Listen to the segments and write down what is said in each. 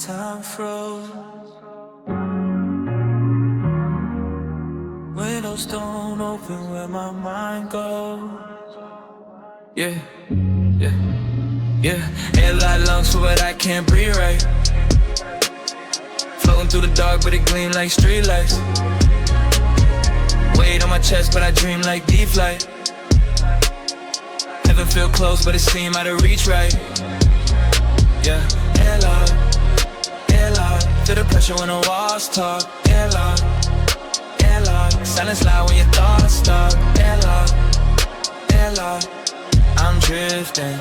time froze. Windows don't open where my mind goes. Yeah, yeah, yeah. Airline lungs for what I can't breathe right. Floating through the dark but it gleam like streetlights. Weight on my chest but I dream like deep flight. Heaven feel close but it seem out of reach right. Yeah, airlock, airlock. Feel the pressure when the walls talk. Airlock, airlock. Silence loud when your thoughts stop. Airlock, airlock. I'm drifting.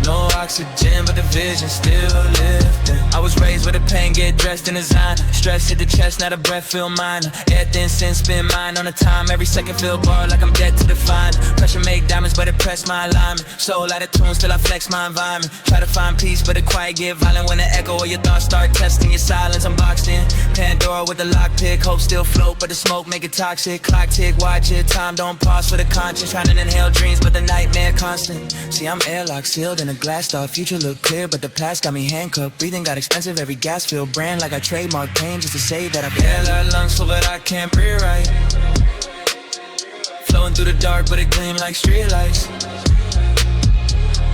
No oxygen, but the vision still lifting. I was raised with the pain, get dressed in design. Stress hit the chest, now the breath feel mine. Air thin, sin, spin mine on the time. Every second feel barred like I'm dead to the fine. Pressure make diamonds, but it press my alignment. Soul out of tune, still I flex my environment. Try to find peace, but the quiet get violent. When the echo of your thoughts start testing your silence, I'm boxed in. Pandora with the lockpick, hope still float, but the smoke make it toxic. Clock tick, watch it, time don't pause for the conscience. Trying to inhale dreams, but the nightmare constant. See, I'm airlock, sealed in a glass door. Future look clear, but the past got me handcuffed. Breathing got expensive, every gas feel brand like I trademark pain just to say that I've airlock lungs full, but I can't breathe right. Flowing through the dark, but it gleam like streetlights.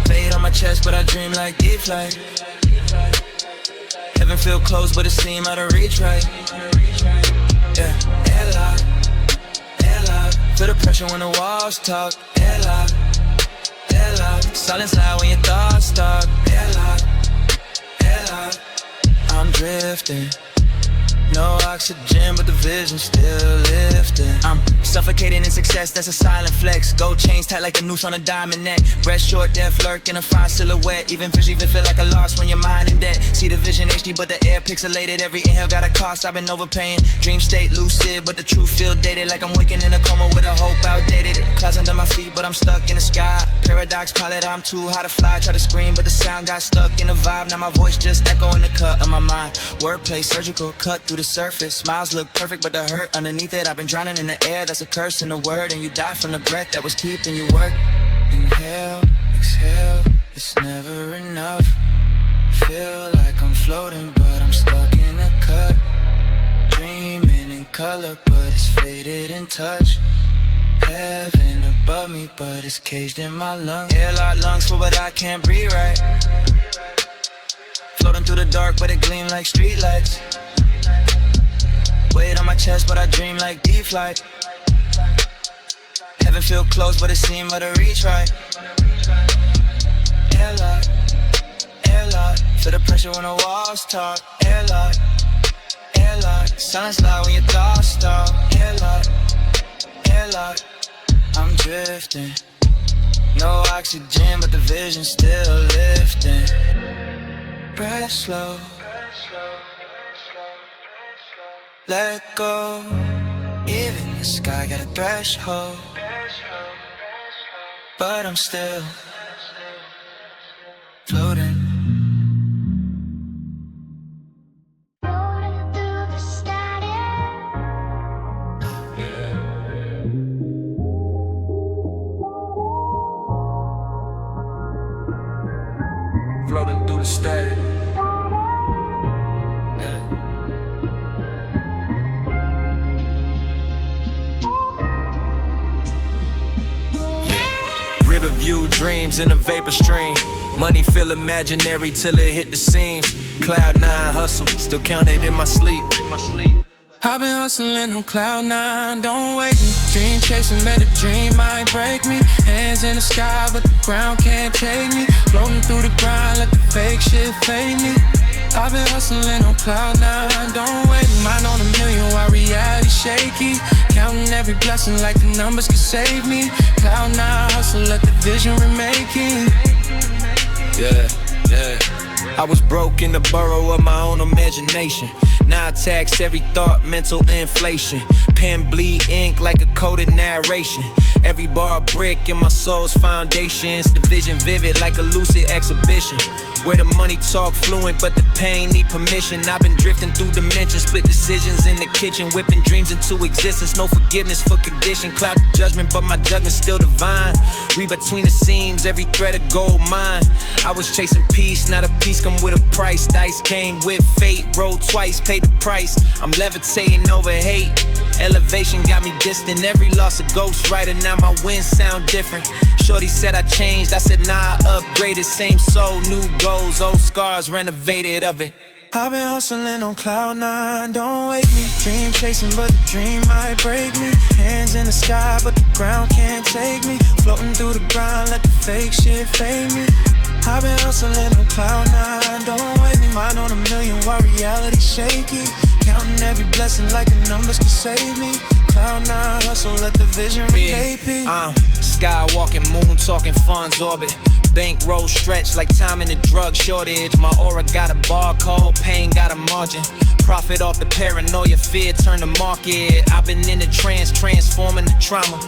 Fade on my chest, but I dream like deep flight. Heaven feel close, but it seem out of reach right. Yeah, airlock, airlock. Feel the pressure when the walls talk. Airlock, airlock. Silence loud when your thoughts stop. Airlock, airlock. I'm drifting. No oxygen, but the vision still lifting. I'm suffocating in success, that's a silent flex. Gold chains tight like the noose on a diamond neck. Breast short, death lurk in a fine silhouette. Even fish even feel like a loss when your mind in debt. See the vision HD, but the air pixelated. Every inhale got a cost, I've been overpaying. Dream state lucid, but the truth feel dated. Like I'm waking in a coma with a hope outdated. Clouds under my feet, but I'm stuck in the sky. Paradox pilot, I'm too high to fly. Try to scream, but the sound got stuck in the vibe. Now my voice just echo in the cut of my mind. Wordplay, surgical, cut through the surface. Smiles look perfect, but the hurt underneath it. I've been drowning in the air, that's a curse in the word. And you die from the breath that was keeping you work. Inhale, exhale, it's never enough. Feel like I'm floating, but I'm stuck in a cut. Dreaming in color, but it's faded in touch. Heaven above me, but it's caged in my lungs. Airlock lungs full, but I can't breathe right. Floating through the dark, but it gleam like streetlights. Weight on my chest, but I dream like deep flight. Heaven feel close, but it seem out of reach right. Airlock, airlock. Feel the pressure when the walls talk. Airlock, airlock. Silence loud when your thoughts stop. Airlock, airlock. I'm drifting. No oxygen, but the vision still lifting. Breath slow. Let go. Even the sky got a threshold, but I'm still floating. Floating through the static. Floating through the static. River view dreams in a vapor stream. Money feel imaginary till it hit the seams. Cloud 9 hustle, still count it in my sleep. I've been hustling on cloud 9, don't wake me. Dream chasing, let a dream might break me. Hands in the sky, but the ground can't take me. Floating through the grind, let the fake shit fade me. I've been hustling on cloud 9, don't wait. Mind on a million while reality shaky. Counting every blessing like the numbers could save me. Cloud 9 hustle, let the vision remaking. Yeah, yeah. I was broke in the burrow of my own imagination. Now I tax every thought, mental inflation. Pen bleed ink like a coded narration. Every bar a brick in my soul's foundations. The vision vivid like a lucid exhibition, where the money talk fluent but the pain need permission. I've been drifting through dimensions, split decisions in the kitchen, whipping dreams into existence. No forgiveness for condition, cloud of judgment, but my judgment's still divine. Read between the seams, every thread of gold mine. I was chasing peace, not a piece come with a price. Dice came with fate, rolled twice, paid the price. I'm levitating over hate. Elevation got me distant, every loss a ghostwriter. Now my wins sound different. Shorty said I changed, I said nah, I upgraded. Same soul, new goals, old scars, renovated of it. I've been hustling on cloud nine, don't wake me. Dream chasing, but the dream might break me. Hands in the sky, but the ground can't take me. Floating through the grind, let the fake shit fade me. I've been hustling on cloud nine, don't wake me. Mind on a million while reality shaky. Counting every blessing like the numbers can save me. Cloud nine, hustle, let the vision relate me. Skywalking, moon talking, funds orbit. Bankroll stretch like time in a drug shortage. My aura got a barcode, pain got a margin. Profit off the paranoia, fear turn the market. I've been in a trance, transforming the trauma.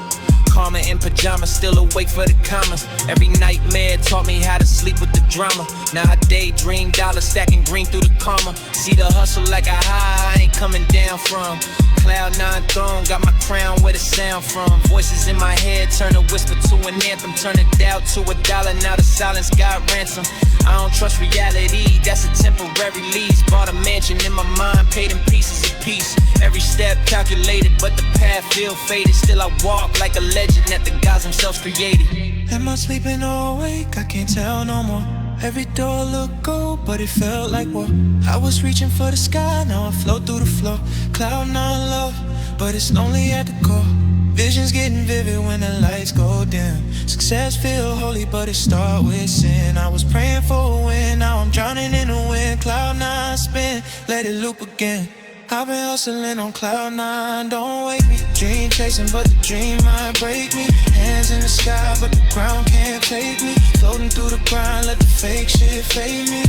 Karma in pajamas, still awake for the commas. Every nightmare taught me how to sleep with the drama. Now I daydream, dollars stacking green through the karma. See the hustle like a high, I ain't coming down from. Cloud nine throne, got my crown where the sound from. Voices in my head, turn a whisper to an anthem. Turn a doubt to a dollar, now the silence got ransom. I don't trust reality, that's a temporary lease. Bought a mansion in my mind, paid in pieces of peace. Every step calculated, but the path feel faded. Still I walk like a legend that the gods themselves created. Am I sleeping or awake? I can't tell no more. Every door looked gold, but it felt like war. I was reaching for the sky, now I float through the floor. Cloud nine love, but it's lonely at the core. Visions getting vivid when the lights go dim. Success feel holy, but it start with sin. I was praying for a win, now I'm drowning in the wind. Cloud nine spin, let it loop again. I've been hustling on cloud nine, don't wake me. Dream chasing, but the dream might break me. Hands in the sky, but the ground can't take me. Floating through the grind, let the fake shit fade me.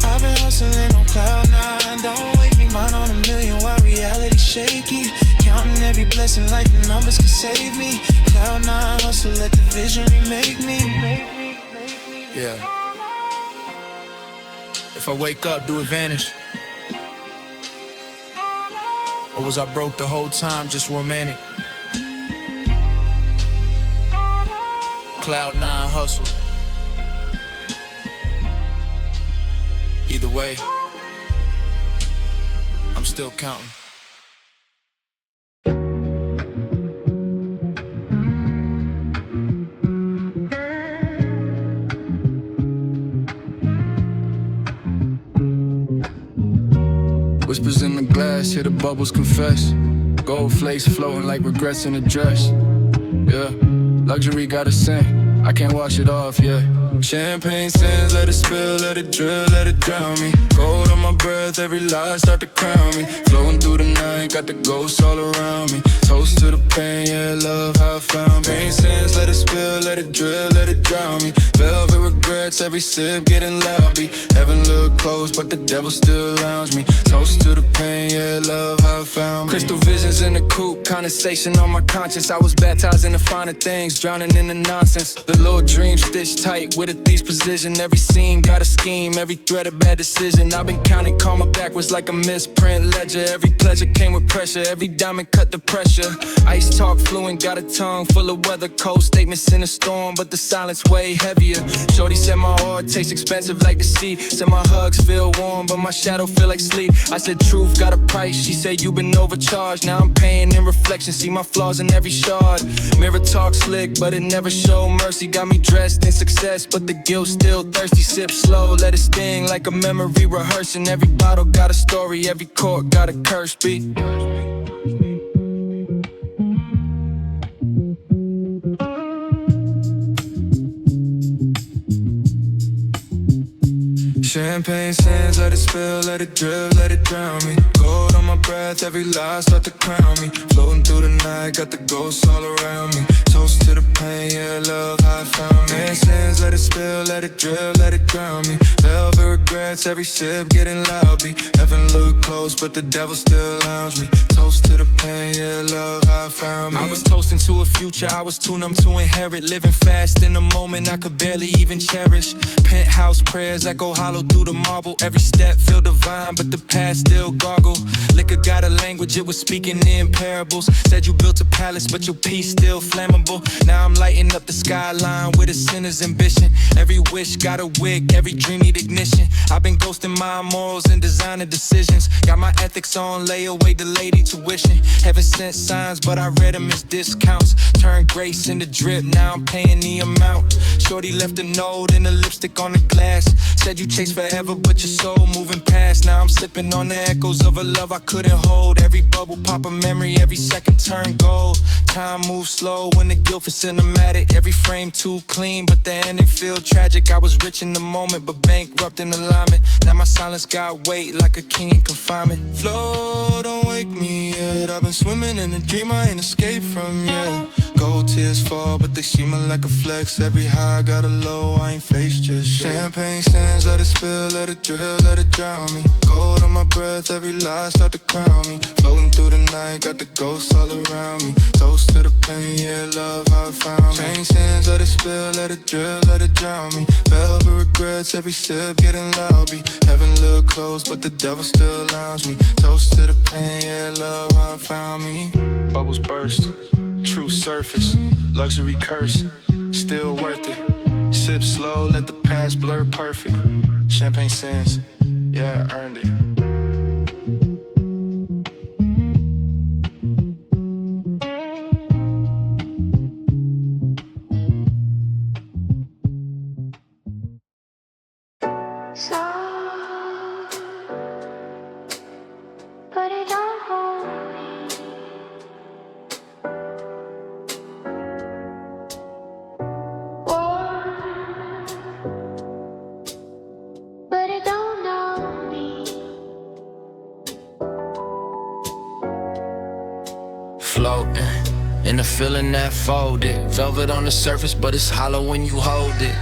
I've been hustling on cloud nine, don't wake me. Mind on a million while reality shaky. Counting every blessing like the numbers can save me. Cloud nine hustle, let the vision remake me. Yeah. If I wake up, do it vanish? Or was I broke the whole time, just romantic? Cloud nine hustle. Either way, I'm still counting. Whispers in the glass, hear the bubbles confess. Gold flakes floating like regrets in a dress. Yeah, luxury got a scent, I can't wash it off, yeah. Champagne sins, let it spill, let it drill, let it drown me. Gold on my breath, every lie start to crown me. Flowing through the night, got the ghosts all around me. Toast to the pain, yeah, love how I found me. Pain sins, let it spill, let it drill, let it drown me. Velvet regrets, every sip getting loud. Be heaven look close, but the devil still lounge me. Toast to the pain, yeah, love how I found me. Crystal visions in the coupe, condensation on my conscience. I was baptized in the finer things, drowning in the nonsense. The little dream stitched tight with a thief's precision. Every scene got a scheme, every thread a bad decision. I've been counting karma backwards like a misprint ledger. Every pleasure came with pressure, every diamond cut the pressure. Ice talk fluent, got a tongue full of weather. Cold statements in a storm, but the silence way heavier. Shorty said my heart tastes expensive like the sea. Said my hugs feel warm, but my shadow feel like sleep. I said truth got a price, she said you been overcharged. Now I'm paying in reflection, see my flaws in every shard. Mirror talk slick, but it never showed mercy. Got me dressed in success, but the guilt still thirsty. Sip slow, let it sting like a memory rehearsing. Every bottle got a story, every chord got a curse beat. Champagne sands, let it spill, let it drip, let it drown me. Gold on my breath, every lie start to crown me. Floating through the night, got the ghosts all around me. Toast to the pain, yeah, love, how I found me. Sands, let it spill, let it drip, let it drown me. Velvet regrets, every sip getting loud. Be heaven look close, but the devil still lounge me. Toast to the pain, yeah, love, how I found me. I was toasting to a future, I was too numb to inherit. Living fast in a moment I could barely even cherish. Penthouse prayers echo hollow through the marble. Every step feel divine, but the past still gargle. Liquor got a language, it was speaking in parables. Said you built a palace, but your peace still flammable. Now I'm lighting up the skyline with a sinner's ambition. Every wish got a wick, every dream need ignition. I've been ghosting my morals and designing decisions. Got my ethics on layaway, delayed tuition. Heaven sent signs, but I read them as discounts. Turned grace into drip, now I'm paying the amount. Shorty left a note and a lipstick on the glass. Said you chase forever, but your soul moving past. Now I'm sipping on the echoes of a love I couldn't hold. Every bubble pop a memory, every second turn gold. Time moves slow when the guilt is cinematic. Every frame too clean, but the ending feel tragic. I was rich in the moment, but bankrupt in alignment. Now my silence got weight like a king in confinement. Flow, don't wake me yet. I've been swimming in a dream I ain't escaped from yet. Gold tears fall, but they shimmer like a flex. Every high got a low, I ain't faced just yet. Champagne sands, let it spill, let it drip, let it drown me. Gold on my breath, every lie start to crown me. Floating through the night, got the ghosts all around me. Toast to the pain, yeah, love, how I found me. Chain sands, let it spill, let it drip, let it drown me. Velvet regrets, every sip getting loud. Be heaven look close, but the devil still lounge me. Toast to the pain, yeah, love, how I found me. Bubbles burst, true surface, luxury curse, still worth it. Sip slow, let the past blur perfect. Champagne sands, yeah, I earned it. But it don't hold me. Warm, but it don't know me. Floating in the feeling that folded. Velvet on the surface, but it's hollow when you hold it.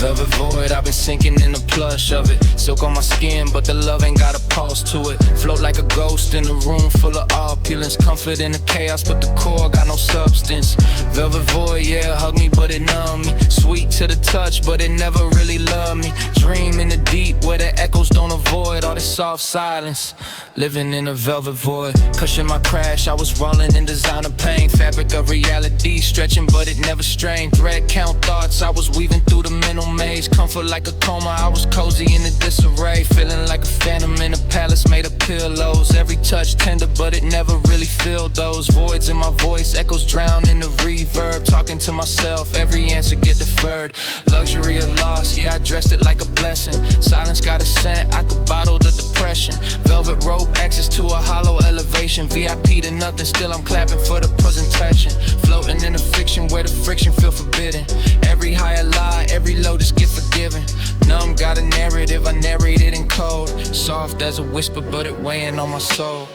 Velvet void, I've been sinking in the plush of it. Silk on my skin, but the love ain't got a pulse to it. Float like a ghost in a room full of opulence. Comfort in the chaos, but the core got no substance. Velvet void, yeah, hug me, but it numb me. Sweet to the touch, but it never really loved me. Dream in the deep, where the echoes don't avoid all this soft silence. Living in a velvet void, cushion my crash. I was rolling in designer pain. Fabric of reality, stretching, but it never strained. Thread count thoughts, I was weaving through the mental maze. Comfort like a coma, I was cozy in a disarray. Feeling like a phantom in a palace made of pillows. Every touch tender, but it never really filled those voids in my voice. Echoes drown in the reverb. Talking to myself, every answer get deferred. Luxury of loss, yeah, I dressed it like a blessing. Silence got a scent, I could bottle the depression. Velvet rope, access to a hollow elevation. VIP to nothing, still I'm clapping for the presentation. Floating in a fiction where the friction feel forbidden. Every high a lie, every low just get forgiven. Numb got a narrative, I narrate it in code. Soft as a whisper, but it weighing on my soul.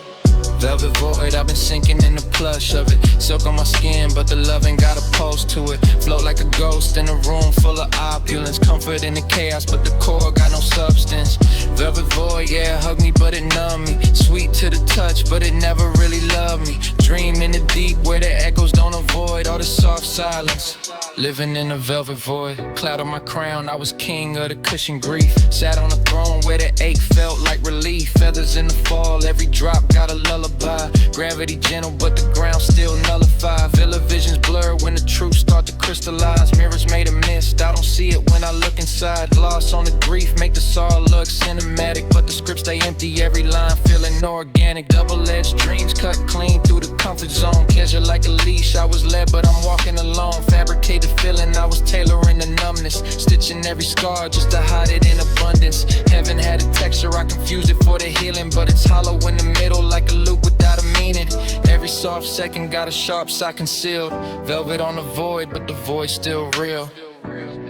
Velvet void, I've been sinking in the plush of it. Silk on my skin, but the love ain't got a pulse to it. Float like a ghost in a room full of opulence. Comfort in the chaos, but the core got no substance. Velvet void, yeah, hug me, but it numb me. Sweet to the touch, but it never really loved me. Dream in the deep, where the echoes don't avoid all the soft silence. Living in a velvet void, cloud on my crown, I was king of the cushion grief. Sat on a throne where the ache felt like relief. Feathers in the fall, every drop got a lullaby. Gravity gentle, but the ground still nullified. Villa visions blur when the truth start to crystallize. Mirrors made of mist, I don't see it when I look inside. Gloss on the grief, make the sorrow look cinematic, but the scripts stay empty, every line feeling organic. Double-edged dreams cut clean through the comfort zone. Casual like a leash, I was led, but I'm walking alone. Fabricated feeling, I was tailoring the numbness. Stitching every scar just to hide it in abundance. Heaven had a texture, I confused it for the healing, but it's hollow in the middle like a loop without a meaning. painted. Every soft second got a sharp side concealed. Velvet on the void, but the void's still real.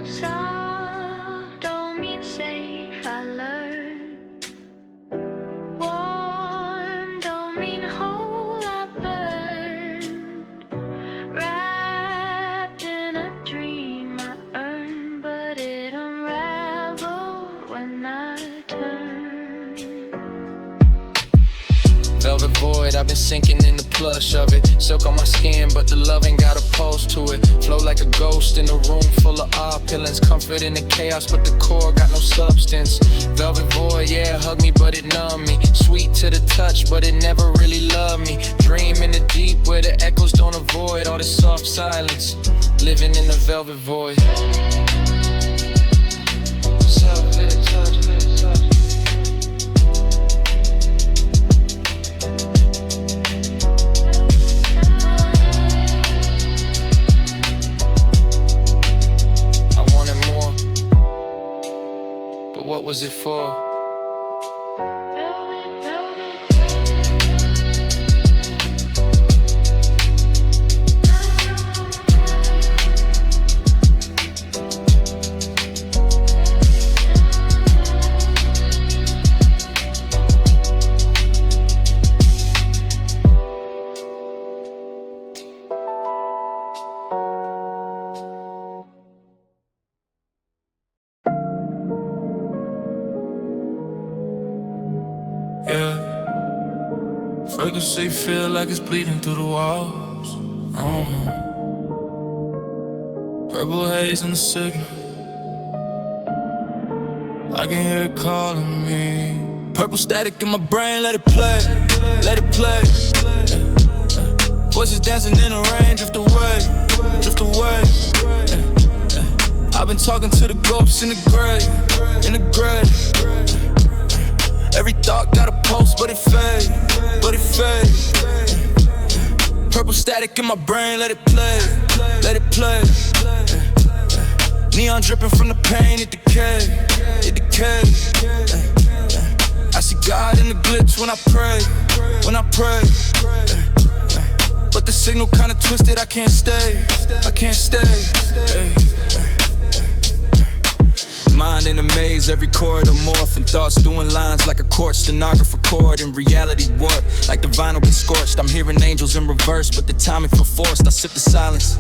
Soft don't mean safe, I learned. Warm don't mean whole, I burned. Wrapped in a dream I earned, but it unraveled when I turned. Velvet void, I've been sinking in the plush of it. Silk on my skin, but the love ain't got a pulse to it. Flow like a ghost in a room full of opulence. Comfort in the chaos, but the core got no substance. Velvet void, yeah, hug me, but it numb me. Sweet to the touch, but it never really loved me. Dream in the deep where the echoes don't avoid all this soft silence. Living in the velvet void. Velvet touch, velvet touch. What was it for? Frequency feel like it's bleeding through the walls. Purple haze in the signal. I can hear it calling me. Purple static in my brain, let it play, let it play. Voices dancing in the rain, drift away, drift away. I've been talking to the ghosts in the grave, in the grave. Every thought got a pulse, but it fade, but it fade. Purple static in my brain, let it play, let it play. Neon dripping from the pain, it decay, it decay. I see God in the glitch when I pray, when I pray. But the signal kinda twisted, I can't stay, I can't stay. Mind in a maze, every corridor morph, and thoughts doing lines like a court stenographer chord. In reality warp, like the vinyl gets scorched. I'm hearing angels in reverse, but the timing for forced. I sip the silence,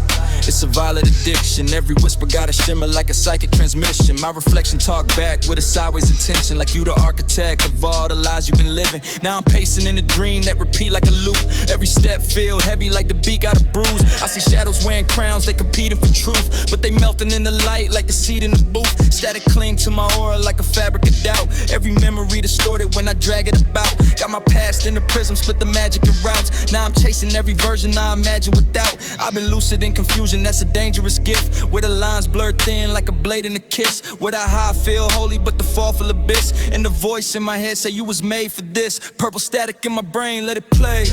it's a violent addiction. Every whisper got a shimmer like a psychic transmission. My reflection talk back with a sideways intention, like you the architect of all the lies you've been living. Now I'm pacing in a dream that repeat like a loop. Every step feel heavy like the beat got a bruise. I see shadows wearing crowns, they competing for truth, but they melting in the light like the seed in the booth. Static cling to my aura like a fabric of doubt. Every memory distorted when I drag it about. Got my past in the prism, split the magic in routes. Now I'm chasing every version I imagine without. I've been lucid in confusion, that's a dangerous gift. Where the lines blur thin like a blade in a kiss. Where that high feel holy, but the fall full abyss. And the voice in my head say you was made for this. Purple static in my brain, let it play,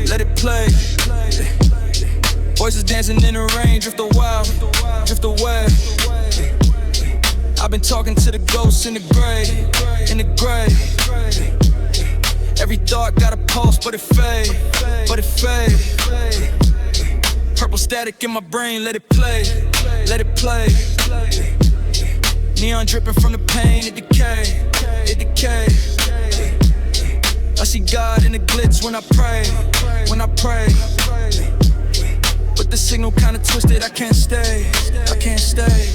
let it play. Voices dancing in the rain, drift a while, drift away. I've been talking to the ghosts in the grave, in the grave. Every thought got a pulse, but it fade, but it fade. Purple static in my brain, let it play, let it play. Neon dripping from the pain, it decay, it decay. I see God in the glitz when I pray, when I pray. But the signal kinda twisted, I can't stay, I can't stay.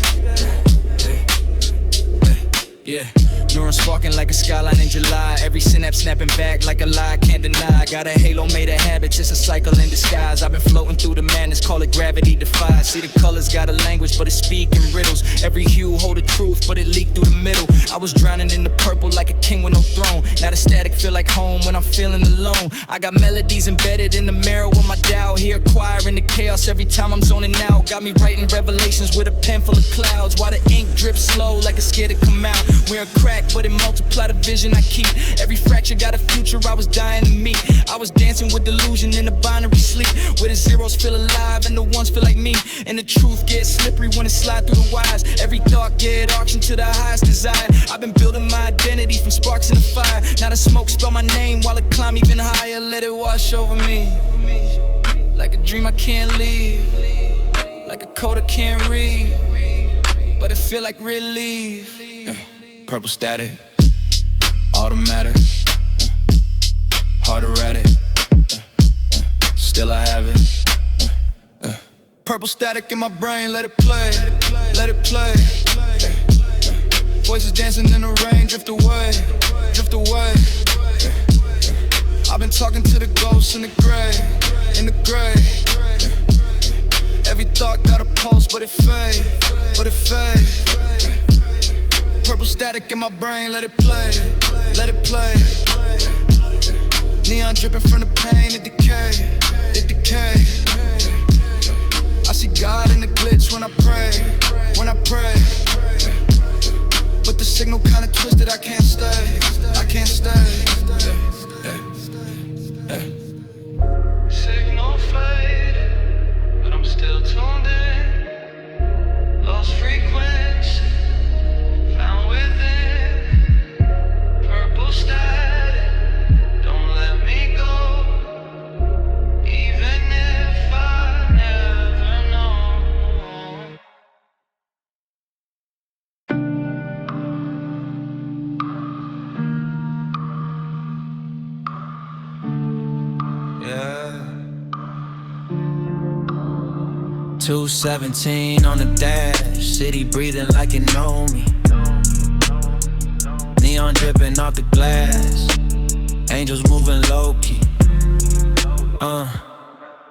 Yeah, neurons sparking like a skyline in July. Every synapse snapping back like a lie, can't deny. Got a halo made of habits, it's a cycle in disguise. I've been floating through the madness, call it gravity defies. See the colors got a language, but it's speaking riddles. Every hue hold a truth, but it leaked through the middle. I was drowning in the purple like a king with no throne. Now the static feel like home when I'm feeling alone. I got melodies embedded in the mirror with my dial. Here acquiring the chaos every time I'm zoning out. Got me writing revelations with a pen full of clouds. While the ink drips slow like it's scared to come out. We're a crack, but it multiply the vision I keep. Every fracture got a future I was dying to meet. I was dancing with delusion in a binary sleep, where the zeros feel alive survive and the ones feel like me. And the truth gets slippery when it slide through the wires. Every thought get auctioned to the highest desire. I've been building my identity from sparks in the fire. Now the smoke spell my name while it climb even higher. Let it wash over me like a dream I can't leave, like a code I can't read, but it feel like relief. Purple static, automatic, hard erratic, still I have it. Purple static in my brain, let it play, let it play. Voices dancing in the rain, drift away, drift away. I've been talking to the ghosts in the gray, in the gray. Every thought got a pulse, but it fade, but it fade. Purple static in my brain, let it play, let it play. Neon dripping from the pain, it decay, it decay. I see God in the glitch when I pray, when I pray. But the signal kinda twisted, I can't stay, I can't stay. Signal fade, but I'm still tuned in. Lost frequency, found within. Purple static, don't let me go. Even if I never know. Yeah. 217 on the dash, city breathing like it know me. Neon dripping off the glass, angels moving low-key.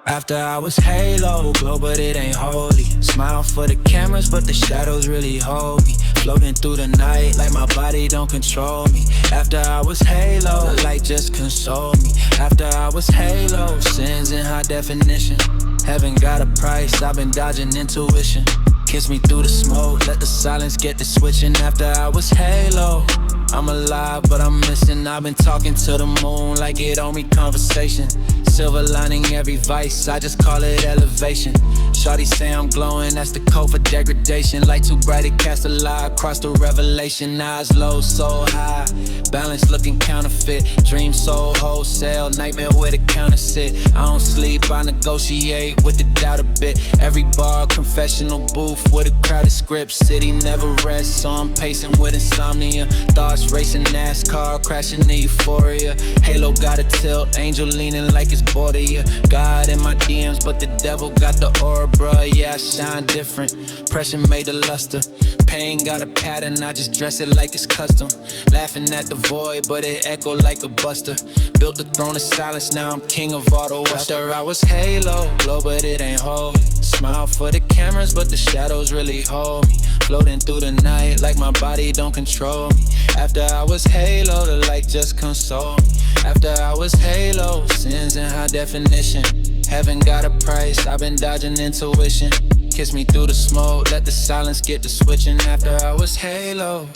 After hours halo, glow but it ain't holy. Smile for the cameras but the shadows really hold me. Floating through the night like my body don't control me. After hours halo, the light just console me. After hours halo, sins in high definition. Heaven got a price, I've been dodging intuition. Kiss me through the smoke, let the silence get the switching. After hours halo, I'm alive but I'm missing. I've been talking to the moon like it owe me conversation. Silver lining every vice, I just call it elevation. Shawty say I'm glowing, that's the code for degradation. Light too bright, it casts a lie across the revelation. Eyes low, so high, balance looking counterfeit. Dream so wholesale, nightmare with a counterfeit. I don't sleep, I negotiate with the doubt a bit. Every bar, confessional booth with a crowded script. City never rests, so I'm pacing with insomnia. Thoughts racing, NASCAR crashing in euphoria. Halo got a tilt, angel leaning like it's border, yeah. God in my DMs, but the devil got the aura, bruh. Yeah, I shine different. Pressure made the luster. Pain got a pattern, I just dress it like it's custom. Laughing at the void, but it echo like a buster. Built the throne of silence, now I'm king of all the West. After I was halo, glow, but it ain't holy. Smile for the cameras, but the shadows really hold me. Floating through the night like my body don't control me. After I was halo, the light just console me. After I was halo, sins in high definition. Heaven got a price, I've been dodging intuition. Kiss me through the smoke, let the silence get to switching. After I was halo,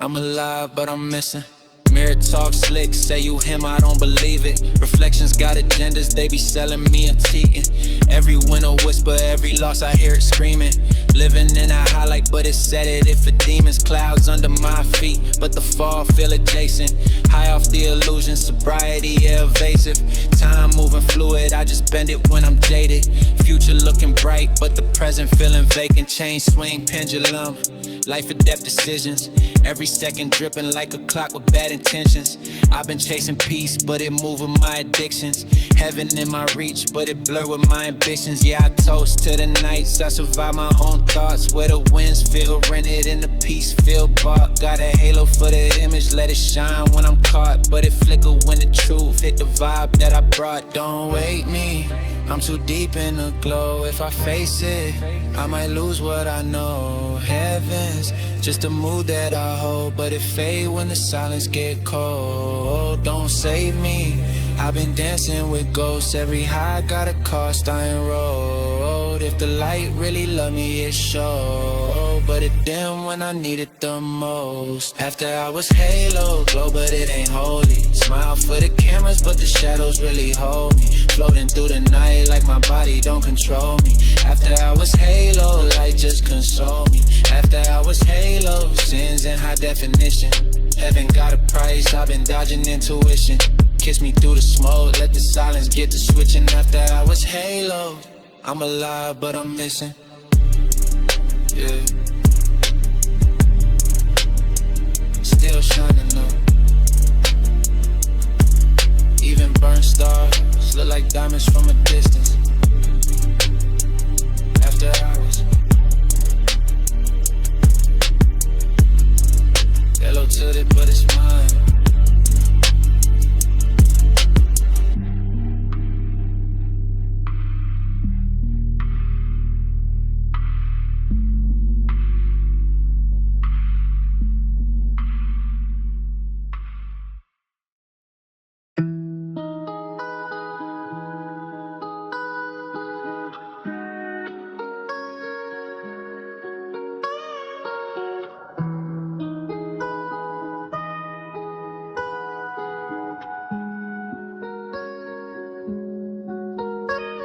I'm alive but I'm missing. Mirror talk slick, say you him, I don't believe it. Reflections got agendas, they be selling me a cheating. Every win a whisper, every loss I hear it screaming. Living in a highlight, but it's sedative for demons. Clouds under my feet, but the fall feel adjacent. High off the illusion, sobriety yeah, evasive. Time moving fluid, I just bend it when I'm jaded. Future looking bright, but the present feeling vacant. Chain swing pendulum, life or death decisions. Every second dripping like a clock with bad intentions. I've been chasing peace, but it moving my addictions. Heaven in my reach, but it blur with my ambitions. Yeah, I toast to the nights, I survive my own thoughts. Where the winds feel rented and the peace feel bought. Got a halo for the image, let it shine when I'm caught. But it flicker when the truth hit the vibe that I brought. Don't wake me, I'm too deep in the glow. If I face it, I might lose what I know. Heavens, just a mood that I hold, but it fade when the silence get cold. Don't save me, I've been dancing with ghosts. Every high got a cost, I enrolled. If if the light really love me, it show. But it dim when I need it the most. After hours halo, glow but it ain't holy. Smile for the cameras but the shadows really hold me. Floating through the night like my body don't control me. After hours halo, light just console me. After hours halo, sins in high definition. Heaven got a price, I've been dodging intuition. Kiss me through the smoke, let the silence get to switching. After hours halo, I'm alive but I'm missing. Yeah. Still shining up. Even burnt stars look like diamonds from a distance. After hours. Hello to it, but it's mine.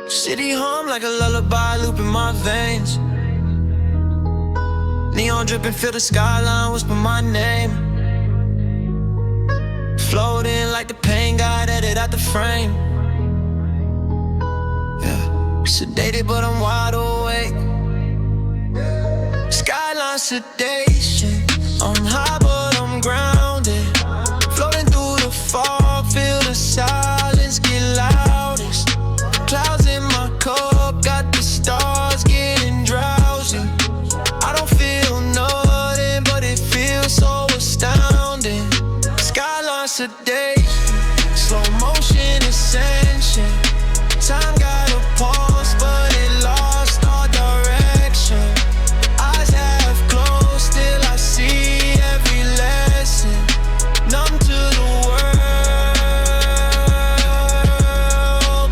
City hum like a lullaby looping my veins. Neon dripping, feel the skyline whisper my name. Floating like the pain got edited out the frame. Yeah, sedated but I'm wide awake. Skyline sedation, I'm high but I'm grounded. Floating through the fog, feel the silence get loudest. Clouds in my cup, got the stars getting drowsy. I don't feel nothing, but it feels so astounding. Skyline sedation, slow motion ascension. Time got a pulse, but it lost all direction. Eyes half closed, still I see every lesson. Numb to the world,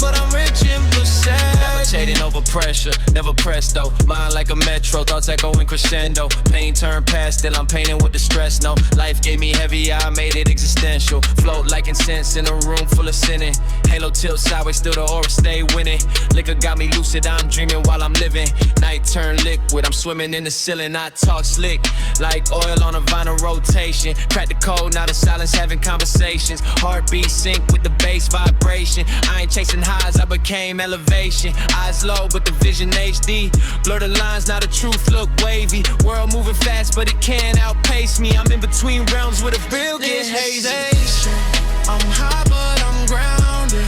but I'm rich in perception. Levitating over pressure, never pressed though. Mind like a metro, thoughts echoing crescendo. Pain turned past, still I'm painting with the stress. No, life gave me heavy, I made it existential. Float like incense in a room full of sinning. Halo tilt sideways, still the aura stay winning. Liquor got me lucid, I'm dreaming while I'm living. Night turn liquid, I'm swimming in the ceiling. I talk slick, like oil on a vinyl rotation. Crack the code, now the silence having conversations. Heartbeat sync with the bass vibration. I ain't chasing highs, I became elevation. Eyes low, but the vision HD. Blur the lines, now the truth look wavy. World moving fast, but it can't outpace me. I'm in between realms where the real get hazy. I'm high, but I'm grounded.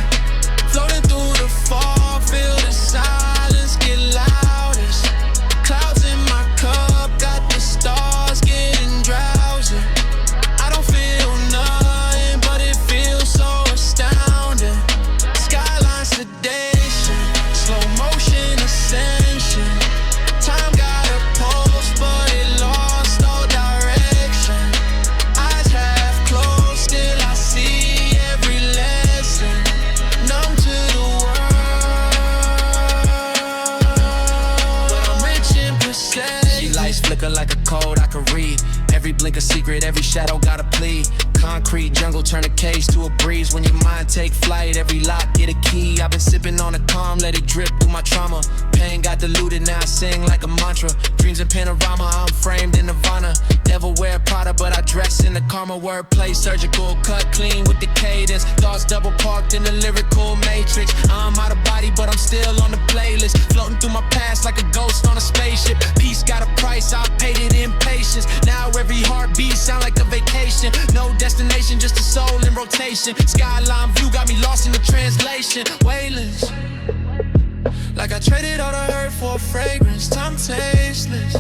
Floating through the fog, feel the silence get loudest. Clouds in my cup, got the stars getting drowsy. I don't feel nothing, but it feels so astounding. Skyline sedation, slow motion ascension. Time got a pulse, but it lost all direction. Eyes half closed, still I see every lesson. Numb to the world, but I'm rich in perception. She lights flicker like a code I could read. Every blink a secret, every shadow got a plea. Concrete jungle turn a cage to a breeze. When your mind take flight, every lock get a key. I've been sipping on a calm, let it drip through my trauma. Pain got diluted, now I sing like a mantra. Dreams in panorama, I'm framed in Nirvana. Never wear Prada, but I dress in the karma. Wordplay surgical, cut clean with the cadence. Thoughts double parked in the lyrical matrix. I'm out of body, but I'm still on the playlist. Floating through my past like a ghost on a spaceship. Peace got a price, I paid it in patience. Now every heartbeat sound like a vacation. No destination, just a soul in rotation. Skyline view got me lost in the translation. Wayless, like I traded all the hurt for a fragrance. Time tasteless.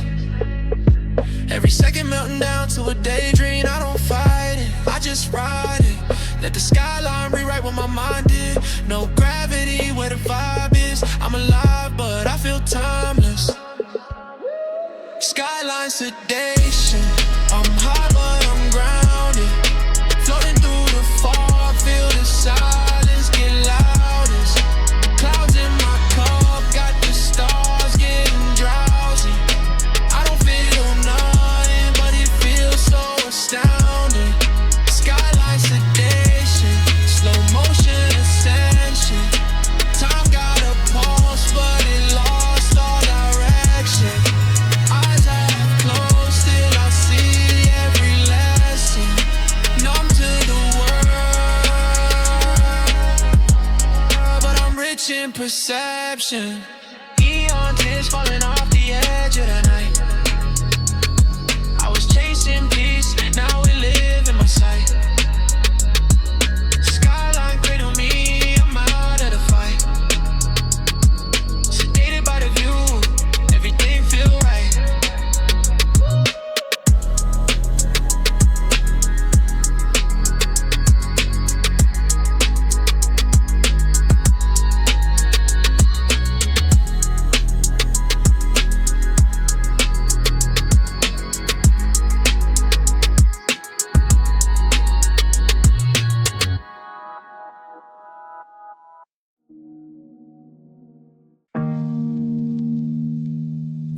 Every second melting down to a daydream. I don't fight it, I just ride it. Let the skyline rewrite what my mind did. No gravity where the vibe is. I'm alive, but I feel timeless. Skyline sedation, I'm high but I'm grounded. Floating through the fog, feel the silence get loudest. Clouds in my cup, got the stars reflection. Neon tints falling off the edge of the night. I was chasing peace, now we live in my sight. Skyline cradle me, I'm out of the fight. Sedated by the view, everything feel right.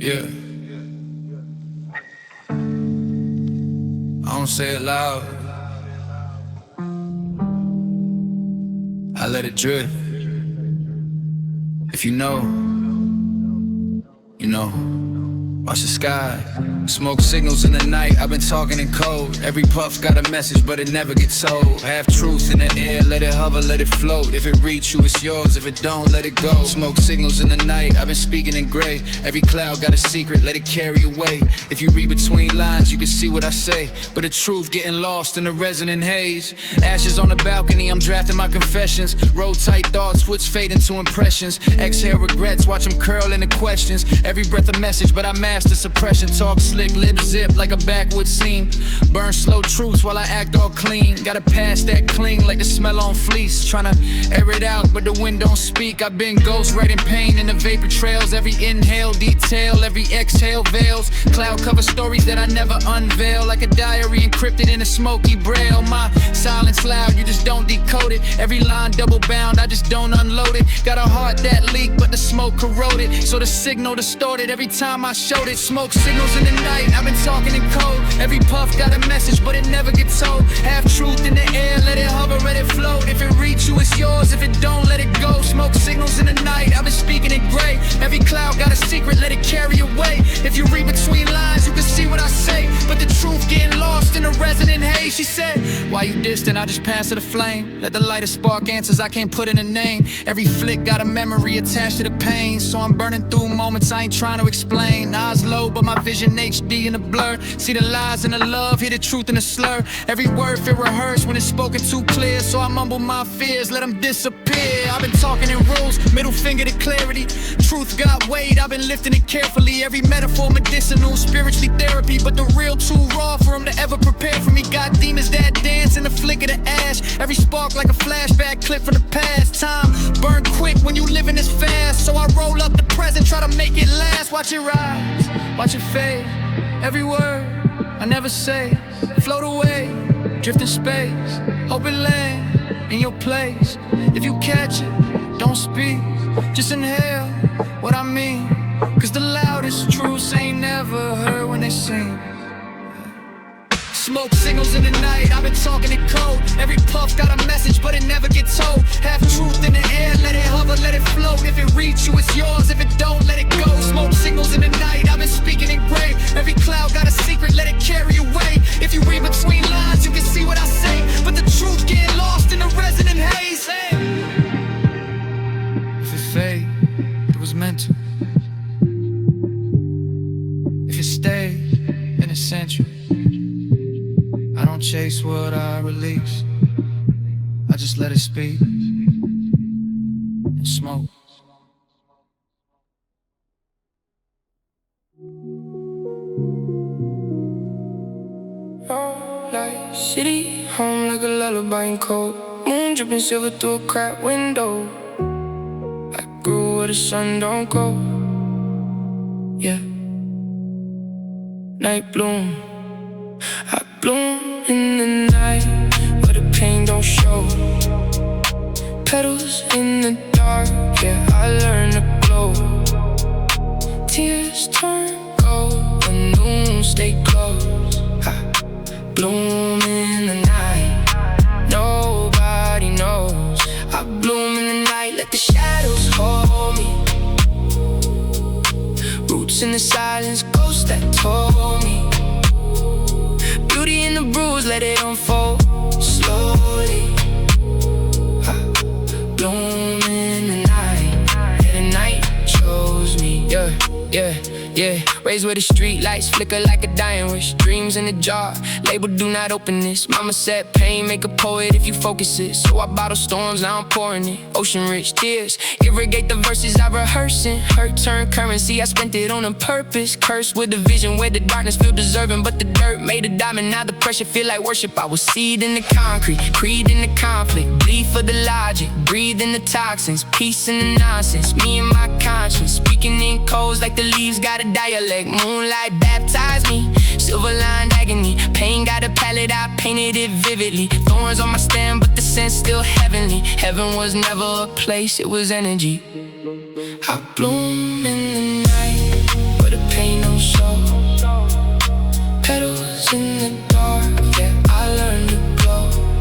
Yeah. I don't say it loud, I let it drift. If you know, you know. Watch the sky, smoke signals in the night. I've been talking in code. Every puff got a message, but it never gets told. Have truth in the air, let it hover, let it float. If it reach you, it's yours. If it don't, let it go. Smoke signals in the night, I've been speaking in gray. Every cloud got a secret, let it carry away. If you read between lines, you can see what I say, but the truth getting lost in the resonant haze. Ashes on the balcony, I'm drafting my confessions. Roll tight thoughts, switch fade into impressions. Exhale regrets, watch them curl into questions. Every breath a message, but I master suppression. Talk slick, lip zip like a backwoods scene. Burn slow truths while I act all clean. Gotta pass that clean like the smell on fleece. Tryna air it out, but the wind don't speak. I've been ghost writing pain in the vapor trails. Every inhale detail, every exhale veils. Cloud cover stories that I never unveil. Like a diary encrypted in a smoky braille. My silence loud, you just don't decode it. Every line double bound, I just don't unload it. Got a heart that leak, but the smoke corroded. So the signal distorted every time I showed it. Smoke signals in the night, I've been talking in code. Every puff got a message, but it never gets told. Have truth in the air, let it hover, let it float. If it reach you, it's yours. If it don't, let it go. Smoke signals in the night, I've been speaking in gray. Every cloud got a secret, let it carry away. If you read between lines, you can see what I say, but the truth getting lost in the resonant haze. She said, why you distant? I just pass to the flame. Let the light spark answers I can't put in a name. Every flick got a memory attached to the pain, so I'm burning through moments I ain't trying to explain. Eyes low, but my vision HD in a blur. See the lies and the love, hear the truth in a slur. Every word feel rehearsed when it's spoken too clear, so I mumble my fears, let them disappear. I've been talking in rules, middle finger to clarity. Truth got weight, I've been lifting it carefully. Every metaphor medicinal, spiritually therapy, but the real too raw for them to ever prepare for me. Got demons that dance in the flick of the ash. Every spark like a flashback clip from the past. Time burn quick when you living this fast, so I roll up the present, try to make it last. Watch it rise, watch it fade. Every word I never say, float away, drift in space. Hope it land in your place. If you catch it, don't speak, just inhale what I mean. Cause the loudest truths ain't never heard when they sing. Smoke signals in the night, I've been talking in code. Every puff got a message, but it never gets told. Have truth in the air, let it hover, let it float. If it reach you, it's yours. If it don't, let it go. Smoke signals in the night, I've been speaking in gray. Every cloud got a secret, let it carry away. If you read between lines, you can see what I say, but the truth getting lost in the resonant haze. Hey. If it fade, it was meant to. If it stayed, then it's essential. I don't chase what I release, I just let it speak and smoke. Starlight City, home like a lullaby in cold. Moon dripping silver through a cracked window. I grew where the sun don't go. Yeah. Night bloom, I bloom in the night where the pain don't show. Petals in the dark, yeah, I learn to glow. Tears turn gold when the moon stay close. I bloom in the night, nobody knows. I bloom in the night, let the shadows hold me. Roots in the silence, ghosts that told me. Beauty in the bruise, let it unfold slowly. I bloom in the night, yeah, the night. yeah, yeah. Raised where the street lights flicker like a dying wish. Dreams in a jar, label do not open this. Mama said pain make a poet if you focus it. So I bottle storms, now I'm pouring it. Ocean rich tears, irrigate the verses I rehearsing. Hurt turn currency, I spent it on a purpose. Cursed with a vision where the darkness feel deserving, but the dirt made a diamond, now the pressure feel like worship. I was seed in the concrete, creed in the conflict, bleed for the logic, breathe in the toxins, peace in the nonsense. Me and my conscience, speaking in codes like the leaves got a dialect. Moonlight baptized me, silver lined agony. Pain got a palette, I painted it vividly. Thorns on my stem, but the scent's still heavenly. Heaven was never a place, it was energy. I bloom in the night, where the pain don't show. Petals in the dark, yeah, I learned to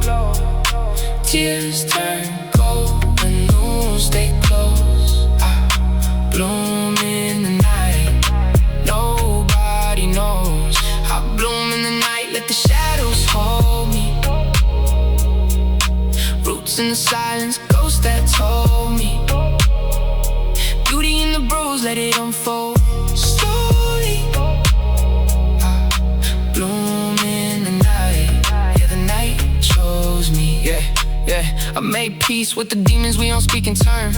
glow. Tears turn gold when the wounds stay close. I bloom in the night, nobody knows. I bloom in the night, let the shadows hold me. Roots in the silence, ghosts that told me. Beauty in the bruise, let it unfold slowly. I bloom in the night, yeah, the night chose me. Yeah, I made peace with the demons, we don't speak in terms.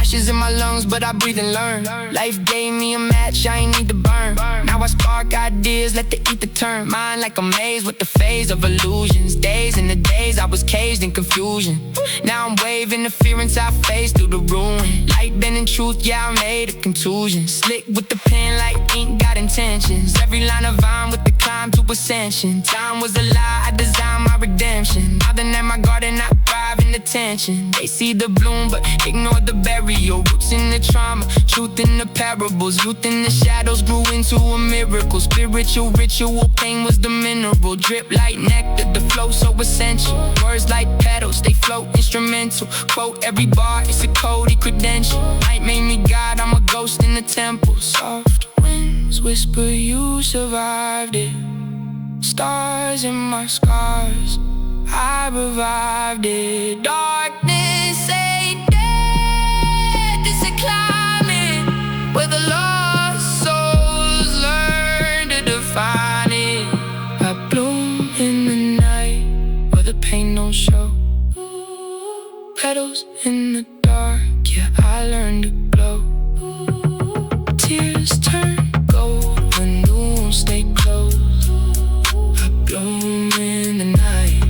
Ashes in my lungs, but I breathe and learn. Life gave me a match, I ain't need to burn. Now I spark ideas, let the ether turn. Mind like a maze with the phase of illusions. Days and the days I was caged in confusion. Now I'm waving interference, I phase through the ruin. Light bending truth, yeah, I made a contusion. Slick with the pen like ink, got intentions. Every line of vine with the climb to ascension. Time was a lie, I designed my redemption. Now than at my garden, I thrive in the tension. They see the bloom, but ignore the burial. Roots in the trauma, truth in the parables. Youth in the shadows grew into a miracle. Spiritual ritual, pain was the mineral. Drip like nectar, the flow so essential. Words like petals, they float instrumental. Quote every bar, it's a code, credential. Night made me God, I'm a ghost in the temple. Soft winds whisper you survived it. Stars in my scars, I revived it. Darkness ain't dead, it's a climbing where the lost souls learn to define it. I bloom in the night where the pain don't show. Petals in the dark, yeah, I learned to glow. Tears turn gold when the wounds stay closed. I bloom in the night,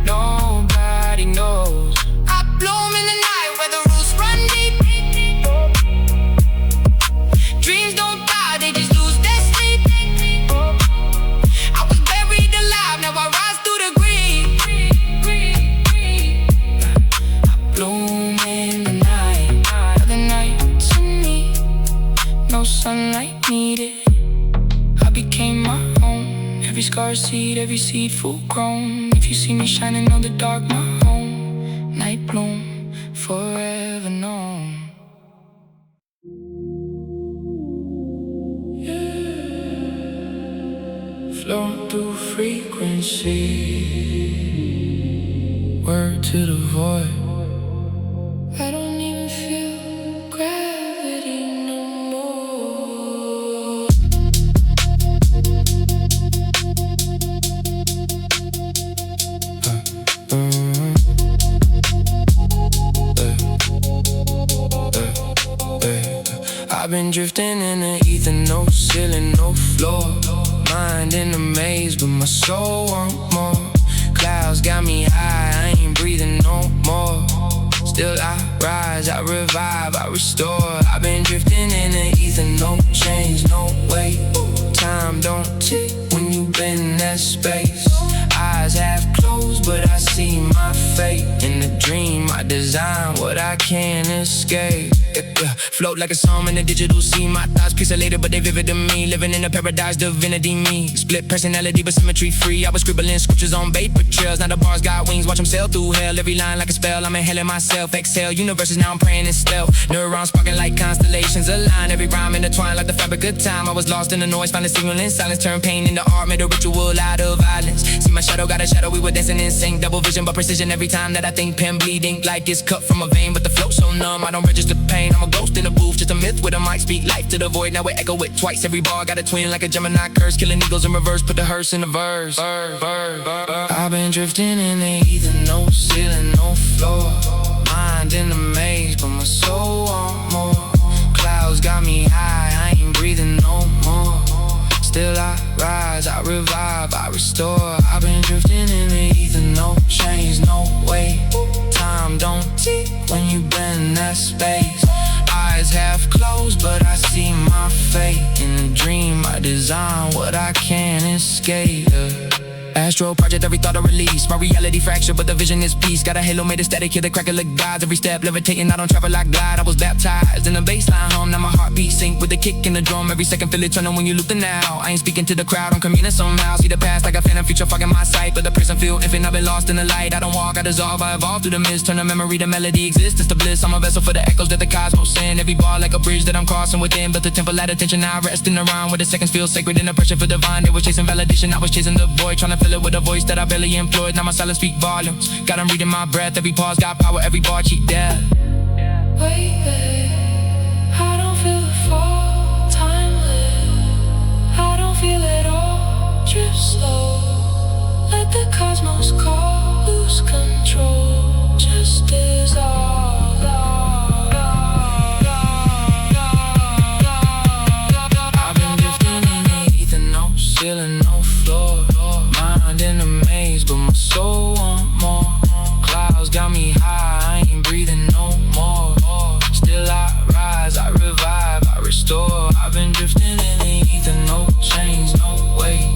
nobody knows. I bloom in the night where the roots run deep. Dreams don't die, they just lose their sleep. I was buried alive, now I rise through the green. I bloom in the night, the night to me, no sunlight needed. I became my own, every scar seed, every seed full grown. If you see me shining on the dark, my home, night bloom, forever known. Flow through frequency, word to the void. I don't even feel gravity no more. I've been drifting in the ether, no ceiling, no floor. Mind in a maze, but my soul want more. Clouds got me high, I ain't breathing no more. Still I rise, I revive, I restore. I've been drifting in the ether, no change, no weight. Time don't tick when you been in that space. Eyes half closed, but I see my fate. In the dream, I design what I can't escape. Float like a song in the digital scene. My thoughts pixelated, but they vivid to me. Living in a paradise, divinity me. Split personality, but symmetry free. I was scribbling scriptures on paper trails. Now the bars got wings, watch them sail through hell. Every line like a spell, I'm inhaling myself. Exhale, universes now I'm praying in stealth. Neurons sparking like constellations align. Every rhyme intertwined like the fabric of time. I was lost in the noise, found a signal in silence. Turned pain into art, made a ritual out of violence. See my shadow, got a shadow, we were dancing in sync. Double vision, but precision every time that I think. Pen bleed ink like it's cut from a vein, but the flow so numb, I don't register pain. brain. I'm a ghost in a booth, just a myth with a mic. Speak life to the void, now we echo it twice. Every bar got a twin like a Gemini curse. Killing eagles in reverse, put the hearse in the verse. I've been drifting in the ether, no ceiling, no floor. Mind in a maze, but my soul want more. Clouds got me high, I ain't breathing no more. Still I rise, I revive, I restore. I've been drifting in the ether, no change, no weight. Time don't tick when you been in that space. Eyes half closed, but I see my fate. In a dream, I design what I can't escape. Astral project, every thought I release. My reality fractured, but the vision is peace. Got a halo made of static, hear the crackle of gods. Every step levitating, I don't travel, I glide. I was baptized in a baseline hum. Now my heartbeat sync with the kick in the drum. Every second feel it turning when you loop the now. I ain't speaking to the crowd, I'm communing somehow. See the past like a phantom, future fogging my sight. But the present feel infinite, I've been lost in the light. I don't walk, I dissolve, I evolve through the mist. Turn the memory to melody, existence to bliss. I'm a vessel for the echoes that the cosmos send. Every bar like a bridge that I'm crossing within. But the temple at attention, now I rest in the rhyme. Where the seconds feel sacred and the pressure for divine. They was chasing validation, I was chasing the void. Trying to fill it with a voice that I barely employed. Now my silence speak volumes. Got 'em reading my breath. Every pause got power, every bar cheat death. Wait, I don't feel the fall, timeless. I don't feel it all, drift slow. Let the cosmos call, lose control. Just dissolve. I've been drifting in the ether, no ceiling, no floor. Mind in a maze, but my soul want more. Clouds got me high, I ain't breathing no more. Still I rise, I revive, I restore. I've been drifting in the ether, no change, no weight.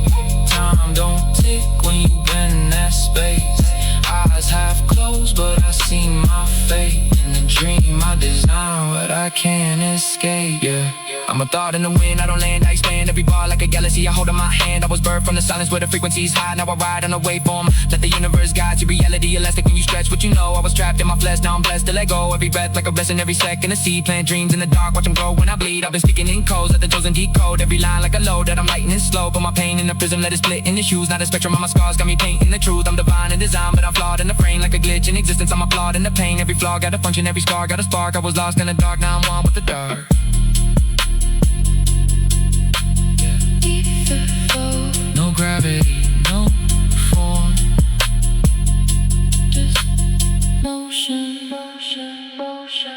Time don't tick when you been in that space. Eyes half closed, but I see my fate. In a dream, I design what I can't escape, yeah. I'm a thought in the wind, I don't land, I expand. Every bar like a galaxy, I hold in my hand. I was birthed from the silence where the frequency's high. Now I ride on a waveform, let the universe guide your reality. Elastic when you stretch what you know. I was trapped in my flesh, now I'm blessed to let go. Every breath like a blessing, every second a seed. Plant dreams in the dark, watch them grow when I bleed. I've been speaking in codes, let the chosen decode. Every line like a load that I'm lightning slow. Put my pain in a prism, let it split in the shoes. Now the spectrum of my scars got me painting the truth. I'm divine in design, but I'm flawed in the frame. Like a glitch in existence, I'm applaud in the pain. Every flaw got a function, every scar got a spark. I was lost in the dark, now I'm one with the dark. No gravity, no form. Just motion, motion, motion.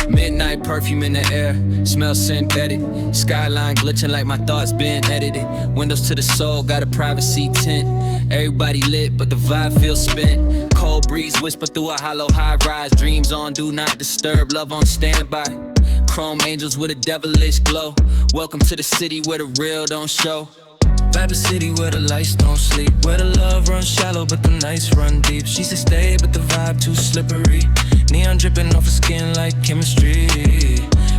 Midnight perfume in the air, smell synthetic. Skyline glitching like my thoughts been edited. Windows to the soul, got a privacy tint. Everybody lit, but the vibe feels spent. Cold breeze whisper through a hollow high rise. Dreams on, do not disturb, love on standby. Chrome angels with a devilish glow. Welcome to the city where the real don't show. Vibe a city where the lights don't sleep, where the love runs shallow but the nights run deep. She said stay but the vibe too slippery. Neon dripping off her skin like chemistry.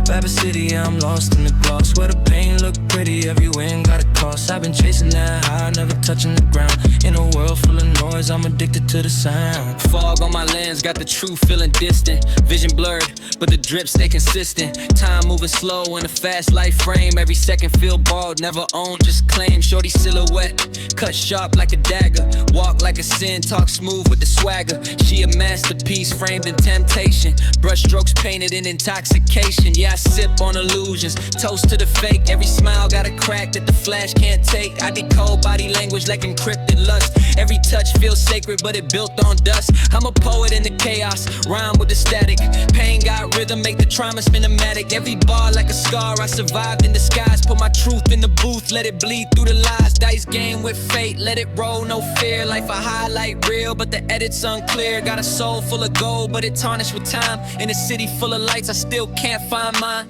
Vibe a city, yeah, I'm lost in the gloss, where the pain look pretty, every win got a cost. I've been chasing that high, never touching the ground. In a world full of noise, I'm addicted to the sound. Fog on my lens, got the truth feeling distant. Vision blurred, but the drip stay consistent. Time moving slow in a fast life frame. Every second feel bald, never own, just claim. Shorty silhouette, cut sharp like a dagger. Walk like a sin, talk smooth with the swagger. She a masterpiece framed in temptation. Brush strokes painted in intoxication. Yeah, I sip on illusions, toast to the fake. Every smile got a crack that the flash can't take. I decode body language like encrypted lust. Every touch feels sacred, but it built on dust. I'm a poet in the chaos, rhyme with the static. Pain got rhythm, make the trauma cinematic. Every bar like a scar, I survived in disguise. Put my truth in the booth, let it bleed through the lies. Dice game with fate, let it roll, no fear. Life a highlight reel, but the edit's unclear. Got a soul full of gold, but it tarnished with time. In a city full of lights, I still can't find mine.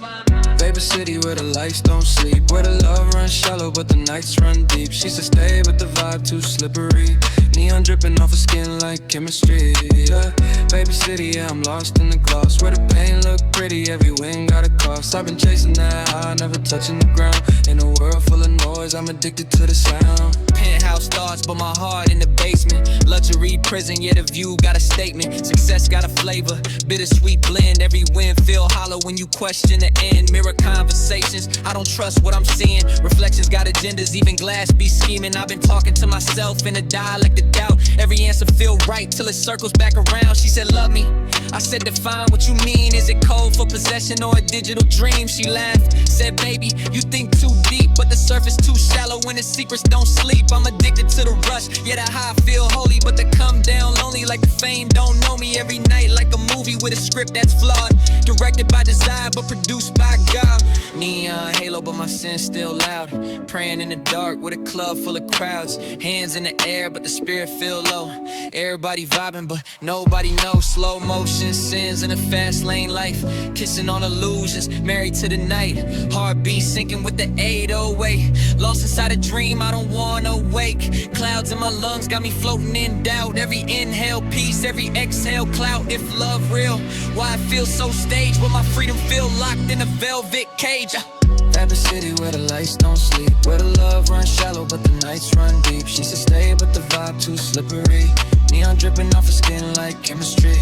Vapor city where the lights don't sleep, where the love runs shallow shallow, but the nights run deep. She said stay, but the vibe too slippery. Neon dripping off her skin like chemistry, yeah. Baby city, yeah, I'm lost in the gloss. Where the pain look pretty, every win got a cost. I've been chasing that high, never touching the ground. In a world full of noise, I'm addicted to the sound. Penthouse thoughts, but my heart in the basement. Luxury prison, yeah, the view got a statement. Success got a flavor, bittersweet blend. Every win feel hollow when you question the end. Mirror conversations, I don't trust what I'm seeing. Reflections got agendas, even glass be scheming. I've been talking to myself in a dialect of doubt. Every answer feel right till it circles back around. She said love me, I said define what you mean. Is it code for possession or a digital dream? She laughed, said baby, you think too deep, but the surface too shallow when the secrets don't sleep. I'm addicted to the rush, yeah, the high feel holy, but the come down lonely like the fame don't know me. Every night like a movie with a script that's flawed, directed by desire but produced by God. Neon halo, but my sin's still loud. Praying in the dark with a club full of crowds. Hands in the air, but the spirit feel low. Everybody vibing, but nobody knows. Slow motion, sins in a fast lane life. Kissing on illusions, married to the night. Heartbeat sinking with the 808. Lost inside a dream, I don't wanna wake. Clouds in my lungs got me floating in doubt. Every inhale peace, every exhale clout. If love real, why I feel so staged, but my freedom feel locked in a velvet cage. At the city where the lights don't sleep, where the love runs shallow but the nights run deep. She said stay but the vibe too slippery. Neon dripping off her skin like chemistry.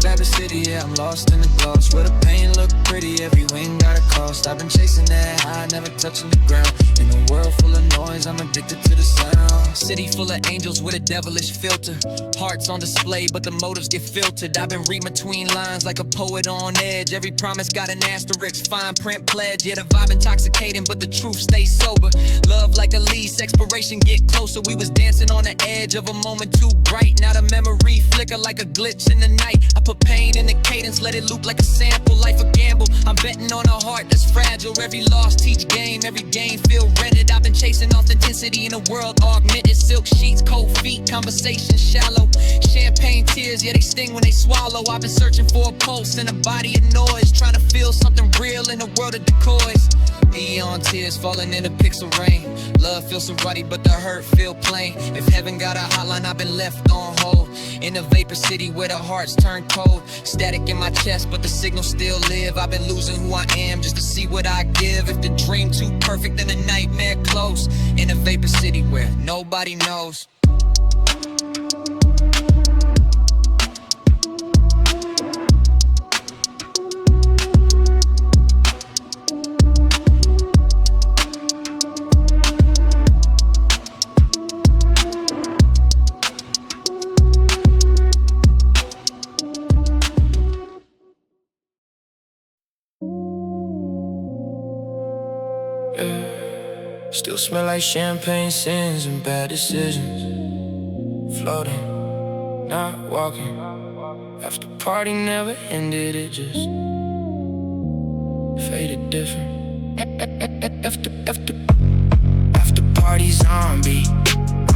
At the city, yeah, I'm lost in the gloss. Where the pain look pretty, every win got a cost. I've been chasing that high, never touching the ground. In a world full of noise, I'm addicted to the sound. City full of angels with a devilish filter. Hearts on display, but the motives get filtered. I've been reading between lines like a poet on edge. Every promise got an asterisk, fine print pledge. Yeah, the vibe intoxicating, but the truth stays sober. Love like a lease, expiration get closer. We was dancing on the edge of a moment too bright. Now the memory flicker like a glitch in the night. I put pain in the cadence, let it loop like a sample. Life a gamble, I'm betting on a heart that's fragile. Every loss teach game, every game feel rented. I've been chasing authenticity in a world augmented. Silk sheets, cold feet, conversation shallow. Champagne tears, yeah, they sting when they swallow. I've been searching for a pulse in a body of noise, trying to feel something real in a world of decoys. Neon tears falling in a pixel rain. Love feels so ruddy, but the hurt feel plain. If heaven got a hotline, I've been left on hold. In a vapor city where the hearts turn cold. Static in my chest, but the signals still live. I've been losing who I am just to see what I give. If the dream too perfect, then the nightmare close. In a vapor city where nobody knows. Still smell like champagne sins and bad decisions. Floating, not walking. After party never ended, it just faded different. After party zombie.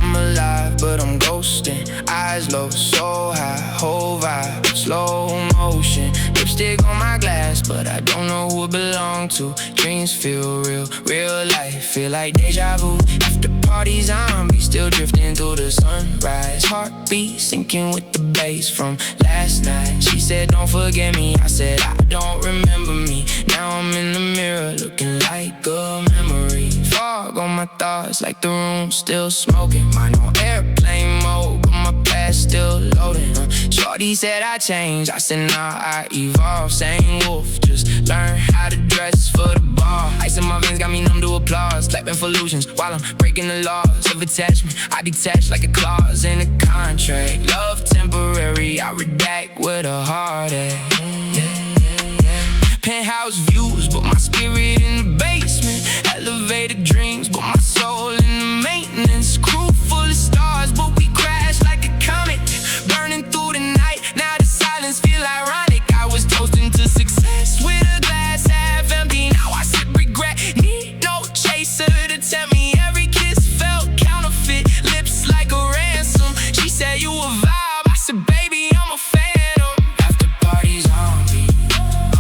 I'm alive, but I'm ghosting. Eyes low, so high, whole vibe, slow motion. Lipstick on my glass, but I don't know who it belong to. Dreams feel real, real life feel like deja vu. After party zombie, still drifting through the sunrise. Heartbeat sinking with the bass from last night. She said don't forget me, I said I don't remember me. Now I'm in the mirror looking like a memory. Fog on my thoughts like the room still smoking. Mine on airplane mode, but my past still loading. Shorty said I changed, I said nah, I evolved. Same wolf, just learn how to dress for the ball. Ice in my veins got me numb to applause. Clapping for illusions while I'm breaking the laws of attachment. I detach like a clause in a contract. Love temporary, I redact with a heartache. Penthouse views, but my spirit in the basement. Elevated dreams, but my soul in the maintenance. Crew full of stars, but we crash like a comet. Burning through the night, now the silence feel ironic. I was toasting to success with a glass half empty. Now I sip regret, need no chaser to tell me every kiss felt counterfeit. Lips like a ransom, she said you a vibe, I said baby I'm a phantom. After parties on me,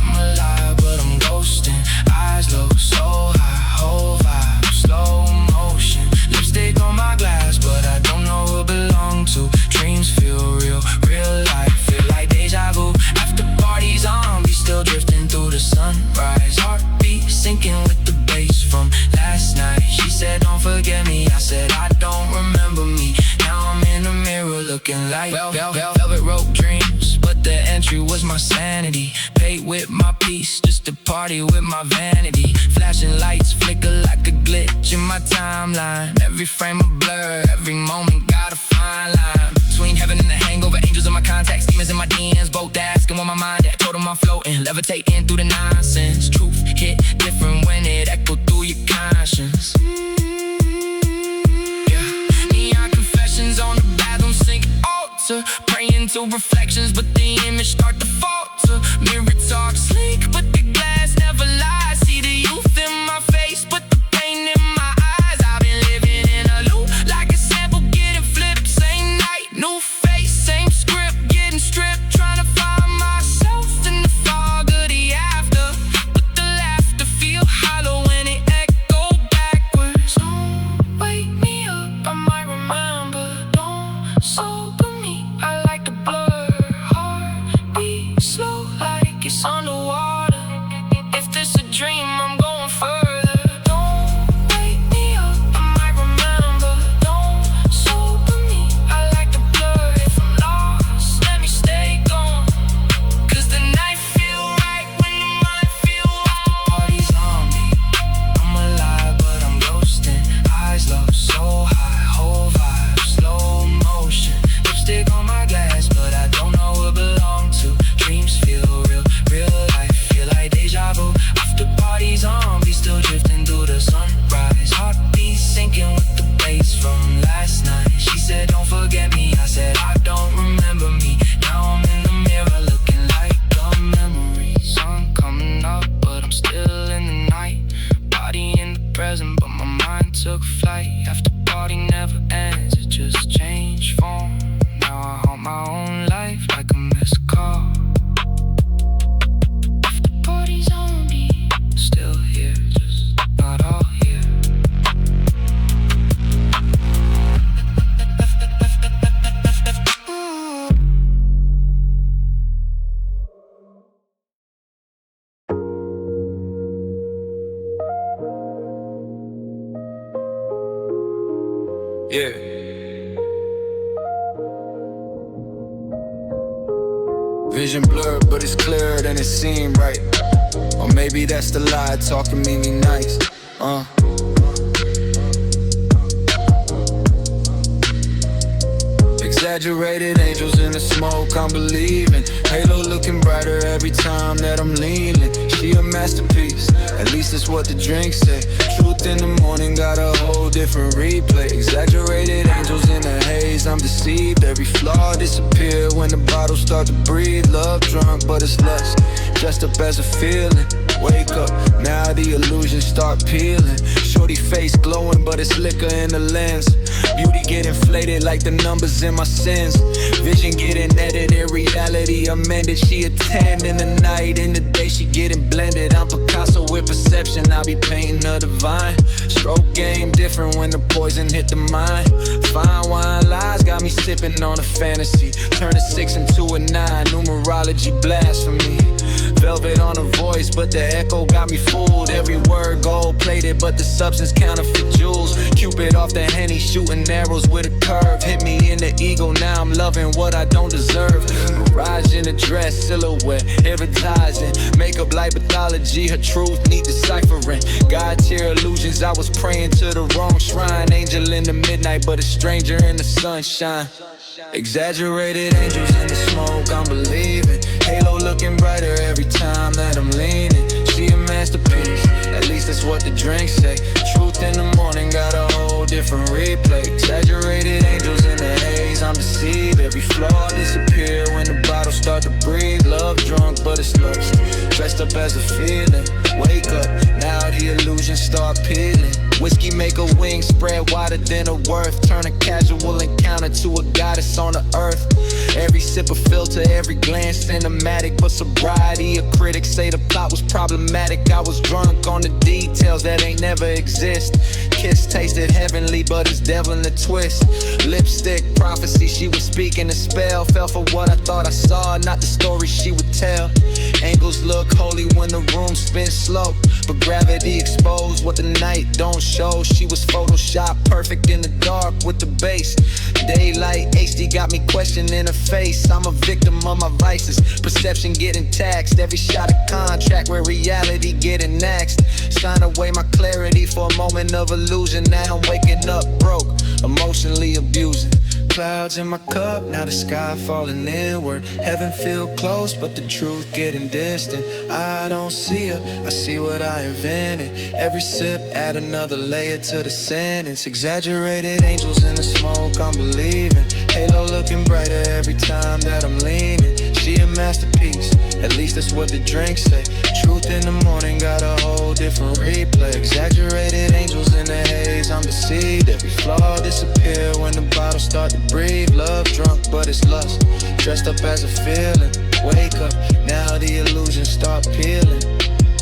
I'm alive but I'm ghosting. Eyes low, so high, whole vibe, slow looking like velvet rope dreams, but the entry was my sanity. Paid with my peace, just to party with my vanity. Flashing lights flicker like a glitch in my timeline. Every frame a blur, every moment got a fine line between heaven and the hangover. Angels in my contacts, demons in my DMs, both asking where my mind at. Told them I'm floating, levitating through the nonsense. Truth hit different when it echoed through your conscience. Neon confessions on the bathroom sink altar, praying to reflections, but the image start to falter. Mirror talk sleek, but the glass never lies. See the youth in my face, but the pain in my eyes. I've been living in a loop, like a sample getting flipped. Same night, new face, same script, getting stripped. Trying to find myself in the fog of the after, but the laughter feel hollow when it echo backwards. Don't wake me up, I might remember. Don't sober me, I like to blur. Heart beat slow like it's underwater. If this a dream, I'm going further. Don't wake me up, I might remember. Don't sober me, I like to blur. If I'm lost, let me stay gone, 'cause the night feel right when the mind feel wrong. Party's on me, I'm alive but I'm ghosting. Eyes low, so high, whole vibe, slow motion. Lipstick on my glass, but I don't know who it belong to. Dreams feel real, real life feel like deja vu. After party's on me, still drifting through the sunrise. Heartbeat sinking with the bass from last night. She said don't forget me, I said I don't remember me. Now I'm in the mirror looking like a memory. Sun coming up, but I'm still in the night. Body in the present, but my mind took flight. After party never ends, it just changed form. Now I haunt my own life like a missed call. After party's on me, still here, just not all here. Yeah. Vision blurred, but it's clearer than it seemed, right? Or maybe that's the lie, talking me nice. Exaggerated angels in the smoke, I'm believing. Halo looking brighter every time that I'm leaning. She a masterpiece, at least that's what the drinks say. Truth in the morning got a whole different replay. Exaggerated angels in the haze, I'm deceived. Every flaw disappear when the bottles start to breathe. Love drunk, but it's lust, dressed up as a feeling. Wake up, now the illusions start peeling. Shorty face glowing, but it's liquor in the lens. Beauty get inflated like the numbers in my sins. Vision getting edited, reality amended. She a 10 in the night, in the day she getting blended. I'm Picasso with perception, I be painting a divine. Stroke game different when the poison hit the mind. Fine wine lies got me sipping on a fantasy. Turn a 6 into a 9, numerology blasphemy. Velvet on a voice, but the echo got me fooled. Every word gold plated, but the substance counterfeit jewels. Cupid off the Henny, shooting arrows with a curve. Hit me in the ego, now I'm loving what I don't deserve. Mirage in a dress, silhouette, advertising. Makeup like pathology, her truth need deciphering. God tier illusions, I was praying to the wrong shrine. Angel in the midnight, but a stranger in the sunshine. Exaggerated angels in the smoke, I'm believing. Halo looking brighter every time that I'm leaning. She a masterpiece, at least that's what the drinks say. Truth in the morning got a whole different replay. Exaggerated angels in the haze, I'm deceived. Every flaw disappear when the bottles start to breathe. Love drunk, but it's lust, dressed up as a feeling. Wake up, now the illusions start peeling. Whiskey make a wing spread wider than a worth. Turn a casual encounter to a goddess on the earth. Every sip a filter, every glance cinematic. But sobriety, a critic say the plot was problematic. I was drunk on the details that ain't never exist. kiss tasted heavenly, but it's devil in the twist. Lipstick prophecy, she was speaking a spell. Fell for what I thought I saw, not the story she would tell. Angles look holy when the room spins slow, but gravity exposed what the night don't show. She was Photoshop perfect in the dark with the bass. Daylight HD got me questioning her face. I'm a victim of my vices, perception getting taxed. Every shot a contract where reality getting axed. Sign away my clarity for a moment of illusion. Now I'm waking up broke, emotionally abusing. Clouds in my cup, now the sky falling inward. Heaven feel close, but the truth getting distant. I don't see her, I see what I invented. Every sip add another layer to the sentence. Exaggerated angels in the smoke, I'm believing. Halo looking brighter every time that I'm leaning. She a masterpiece, at least that's what the drinks say. Truth in the morning got a whole different replay. Exaggerated angels in the haze, I'm deceived. Every flaw disappear when the bottles start to breathe. Love drunk, but it's lust, dressed up as a feeling. Wake up, now the illusions start peeling.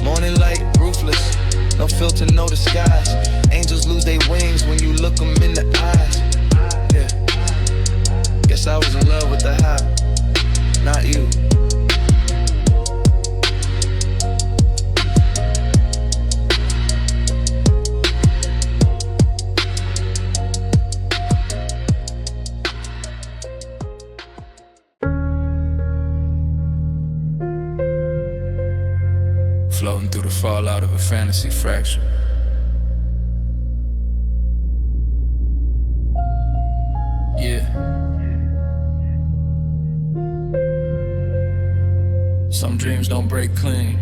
Morning light, ruthless, no filter, no disguise. Angels lose their wings when you look them in the eyes. Yeah, guess I was in love with the high, not you. Floating through the fallout of a fantasy fracture. Yeah. Some dreams don't break clean,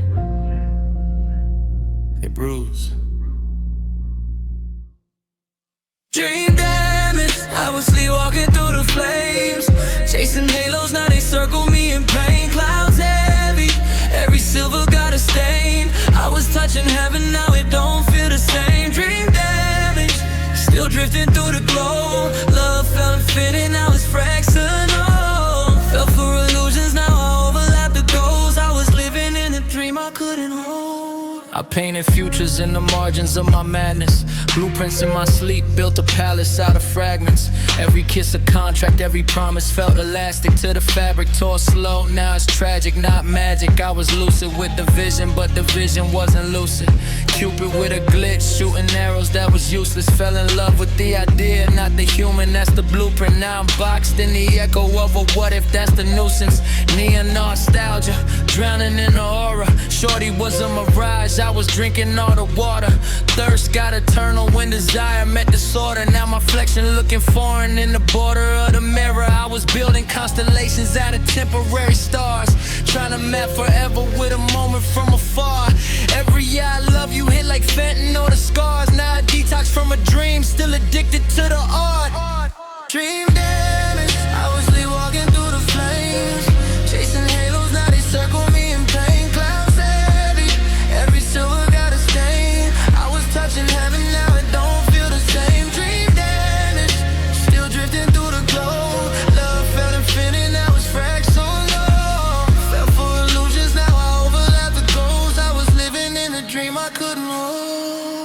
they bruise. Dream damage, I was sleepwalking through the flames. Chasing halos, now they circle me in pain. Clouds heavy, every silver got a stain. I was touching heaven, now it don't feel the same. Dream damage, still drifting through the glow. Love felt fitting, now it's fractional. Fell for illusions, now I overlap the goals. I was living in a dream I couldn't hold. I painted futures in the margins of my madness. Blueprints in my sleep, built a palace out of fragments. Every kiss a contract, every promise felt elastic to the fabric. Tore slow, now it's tragic, not magic. I was lucid with the vision, but the vision wasn't lucid. Cupid with a glitch, shooting arrows that was useless. Fell in love with the idea, not the human, that's the blueprint. Now I'm boxed in the echo of a what if, that's the nuisance. Neon nostalgia, drowning in the aura. Shorty was a mirage, I was drinking all the water. Thirst got eternal when desire met disorder. Now my flexion looking foreign in the border of the mirror. I was building constellations out of temporary stars, trying to map forever with a moment from afar. Every year I love you hit like fentanyl the scars. Now I detox from a dream, still addicted to the art. Dream damage, I was sleepwalking through the flames. Chasing halos, now they circle me in pain. Clouds heavy, every silver got a stain. I was touching heaven, now it don't feel the same. Dream damage, still drifting through the glow. Love felt infinite, now it's fractional. Fell for illusions, now I overlap the goals. I was living in a dream I couldn't hold.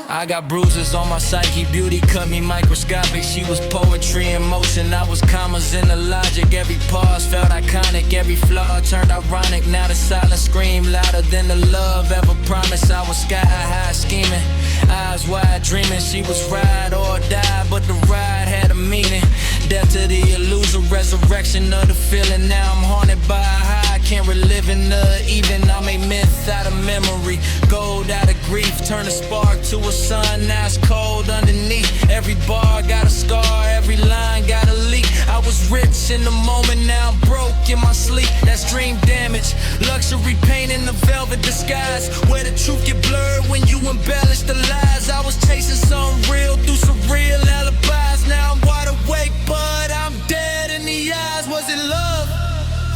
I got bruises on my psyche, beauty cut me microscopic. She was poetry in motion, I was commas in the logic. Every pause felt iconic, every flaw turned ironic. Now the silence scream louder than the love ever promised. I was sky high scheming, eyes wide dreaming. She was ride or die, but the ride had a meaning. Death to the illusion, resurrection of the feeling. Now I'm haunted by a high, I can't relive in the even. I made myth out of memory, gold out of grief. Turn a spark to a sun, now it's cold underneath. Every bar got a scar, every line got a leak. I was rich in the moment, now I'm broke in my sleep. That's dream damage, luxury paint in the velvet disguise, where the truth get blurred when you embellish the lies. I was chasing something real through surreal alibis. Now I'm wide awake, but I'm dead in the eyes. Was it love,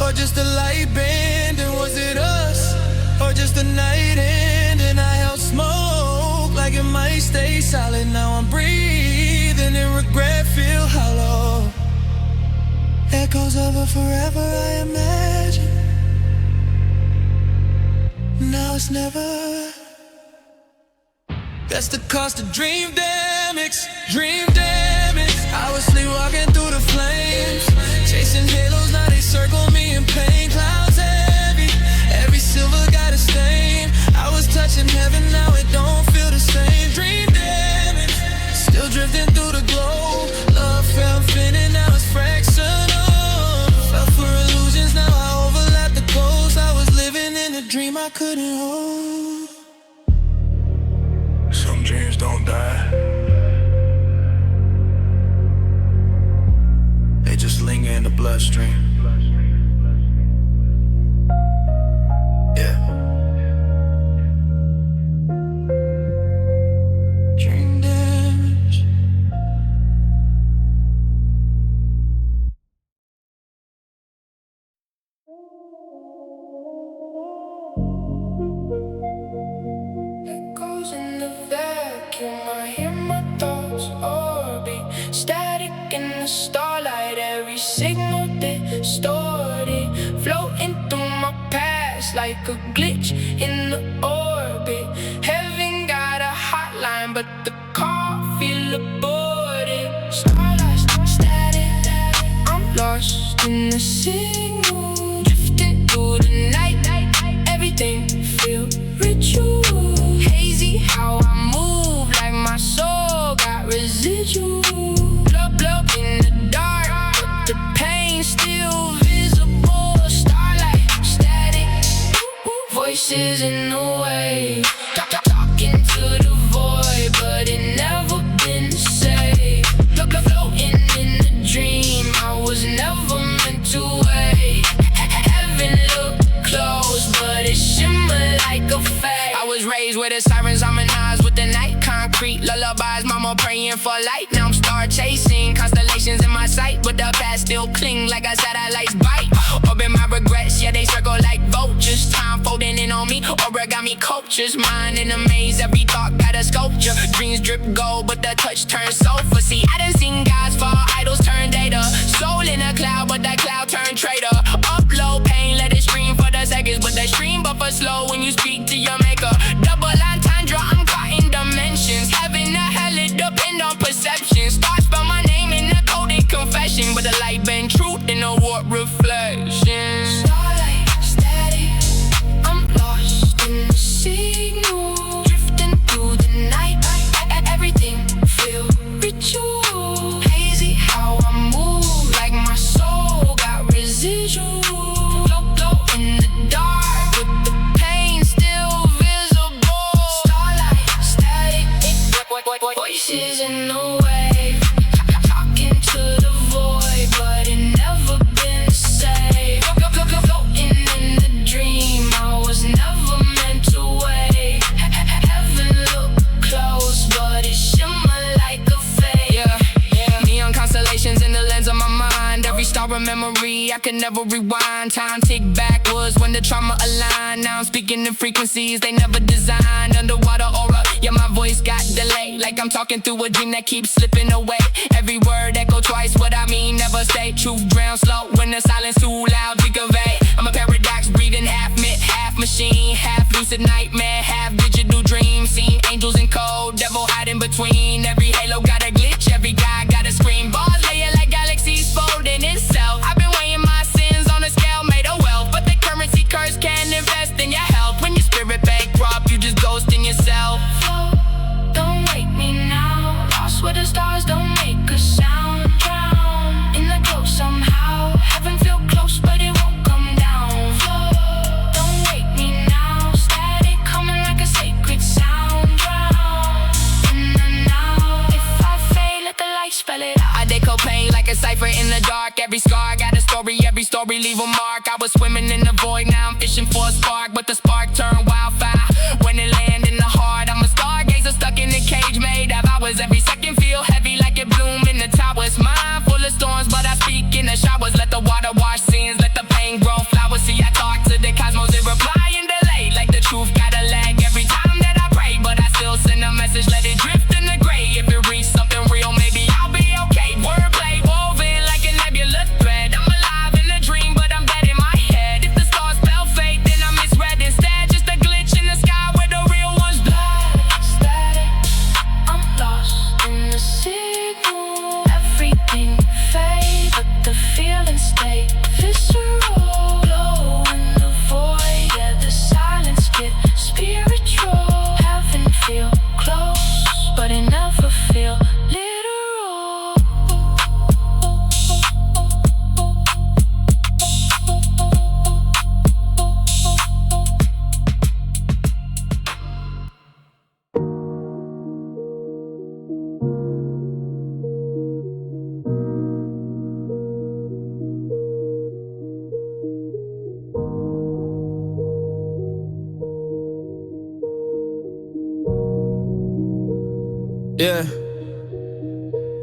or just a light bend? And was it us, or just a night end? And I held smoke like it might stay solid. Now I'm breathing and regret feel hollow. Echoes of a forever I imagine. Now it's never. That's the cost of dream damage. dynamics, dream damage. I was sleepwalking through the flames, chasing halos, now they circle me in pain. Clouds heavy, every silver got a stain. I was touching heaven, now it don't feel the same. Dream damage, still drifting through the glow. Love fell thinning, now it's fractional. Fell for illusions, now I overlap the coast. I was living in a dream I couldn't hold. Some dreams don't die, they just linger in the bloodstream. Yeah. Dream damage. Echoes in the vacuum, I hear my thoughts orbit, static in the starlight, every signal distorted, floating through my past like a glitch in the orbit. Heaven got a hotline, but the call feel aborted. Starlight static, I'm lost in the signal, drifting through the night. Everything feel ritual, hazy how I move, like my soul got residual. Blow in the dark, but the pain still visible. Starlight static, voices in the way, talking to the void, but it never been safe. Floating in the dream, I was never meant to wait. Heaven looked close, but it shimmered like a fade. I was raised with the sirens, harmonized with the night. Concrete lullabies, mama praying for light. Now I'm star chasing, constellations in my sight, but the past still cling like a satellite's bite. Orbit my regrets, yeah, they circle like vultures. Time folding in on me, origami cultures. Mind in a maze, every thought got a sculpture. Dreams drip gold, but the touch turns sulfur. See, I done seen guys fall, idols turn data. Soul in a cloud, but that cloud turn traitor. Upload pain, let it stream for the seconds, but the stream buffer slow when you speak to your maker. Double entendre, I'm caught in dimensions. Heaven or hell, it depend on perception. Stars spell my name in a coded confession, but the light been truth in a warped reflection. Starlight static, I'm lost in the signal, drifting through the night. Everything feel ritual, hazy how I move, like my soul got residual. Glow in the dark, but the pain still visible. Starlight static, voices in the way, talking to the void, but it never been safe. Floating in the dream, I was never meant to wait. Heaven looked close, but it shimmered like a fade. Yeah. Neon constellations in the lens of my mind, every star a memory I could never rewind. Time tick backwards when the trauma aligned. Now I'm speaking in frequencies they never designed. Underwater aura, yeah, my voice got delayed, like I'm talking through a dream that keeps slipping away. Every word echo twice, what I mean never stay. Truth drown slow when the silence too loud to convey. I'm a paradox breathing, half myth, half machine, half lucid nightmare, half digital dream. Seen angels in code, devil hiding between. Every halo got a glitch, every guy got a scream. Bars laying like galaxies folding itself. I've been weighing my sins on a scale made of wealth, but the currency curse can't invest in your health. When your spirit bankrupt, you just ghost in yourself. Don't wake me now, lost where the stars don't make a sound. Drown in the glow somehow, heaven feel close but it won't come down. Don't wake me now, static coming like a sacred sound. Drown in the now, if I fade let the light spell it out. I deco pain like a cipher in the dark. Every scar got a story, every story leave a mark. I was swimming in the void, now I'm fishing for a spark, but the spark turned wildfire. When it land in the heart, I'm a stargazer stuck in a cage made of hours. Every second feel heavy like it bloom in the towers. Mind full of storms, but I speak in the showers. Let the water wash sins, let the pain grow flowers. See, I talk to the cosmos, it reply and delay, like the truth got a lag every time that I pray, but I still send a message, let it drift in the gray. If it reaches something real, maybe I'll be okay. Wordplay woven like a nebulous thread. I'm alive in a dream, but I'm dead in my head. If the stars spell fate, then I misread instead. Just a glitch in the sky where the real ones bled. Static, I'm lost in visceral. Glow in the void, yeah, the silence get spiritual. Heaven feel close, but it never feel literal. Yeah.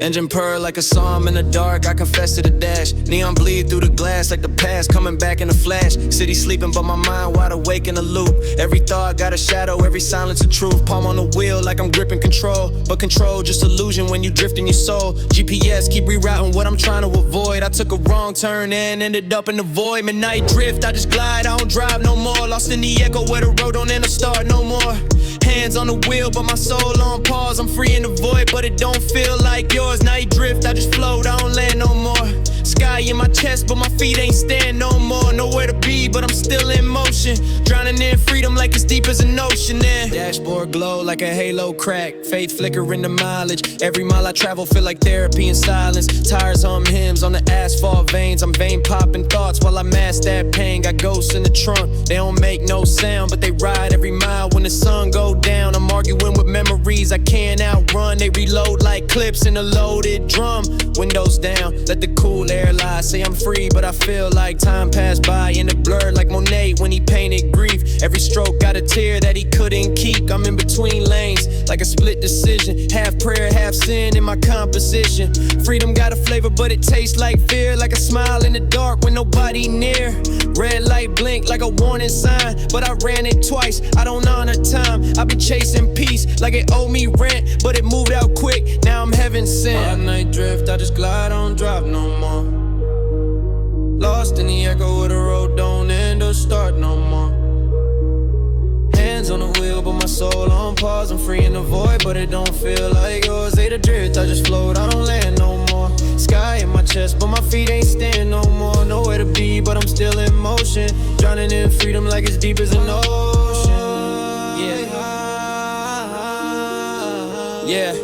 Engine purr like a psalm in the dark, I confess to the dash. Neon bleed through the glass like the past, coming back in a flash. City sleeping but my mind wide awake in a loop. Every thought got a shadow, every silence a truth. Palm on the wheel like I'm gripping control, but control just illusion when you drift in your soul. GPS keep rerouting what I'm trying to avoid. I took a wrong turn and ended up in the void. Midnight drift, I just glide, I don't drive no more. Lost in the echo where the road don't end or start no more. Hands on the wheel, but my soul on pause. I'm free in the void, but it don't feel like yours. Night drift, I just float, I don't land no more. Sky in my chest, but my feet ain't stand no more. Nowhere to be, but I'm still in motion. Drowning in freedom like it's deep as an ocean. And dashboard glow like a halo crack. Faith flickering the mileage. Every mile I travel feel like therapy in silence. Tires hum hymns on the asphalt veins. I'm vein popping thoughts while I mask that pain. Got ghosts in the trunk, they don't make no sound, but they ride every mile when the sun go down. I'm arguing with memories I can't outrun. They reload like clips in a loaded drum. Windows down, let the cool air lie. Say I'm free, but I feel like time passed by. In a blur like Monet when he painted grief. Every stroke got a tear that he couldn't keep. I'm in between lanes like a split decision. Half prayer, half sin in my composition. Freedom got a flavor, but it tastes like fear. Like a smile in the dark when nobody near. Red light blink like a warning sign, but I ran it twice. I don't honor time. I've been chasing peace like it owed me rent, but it moved out quick. Now I'm heaven sent. All night drift, I just glide, I don't drive no more. Lost in the echo where the road don't end or start no more. Hands on the wheel, but my soul on pause. I'm free in the void, but it don't feel like yours. They the drift, I just float, I don't land no more. Sky in my chest, but my feet ain't stand no more. Nowhere to be, but I'm still in motion. Drowning in freedom like it's deep as an ocean. Yeah.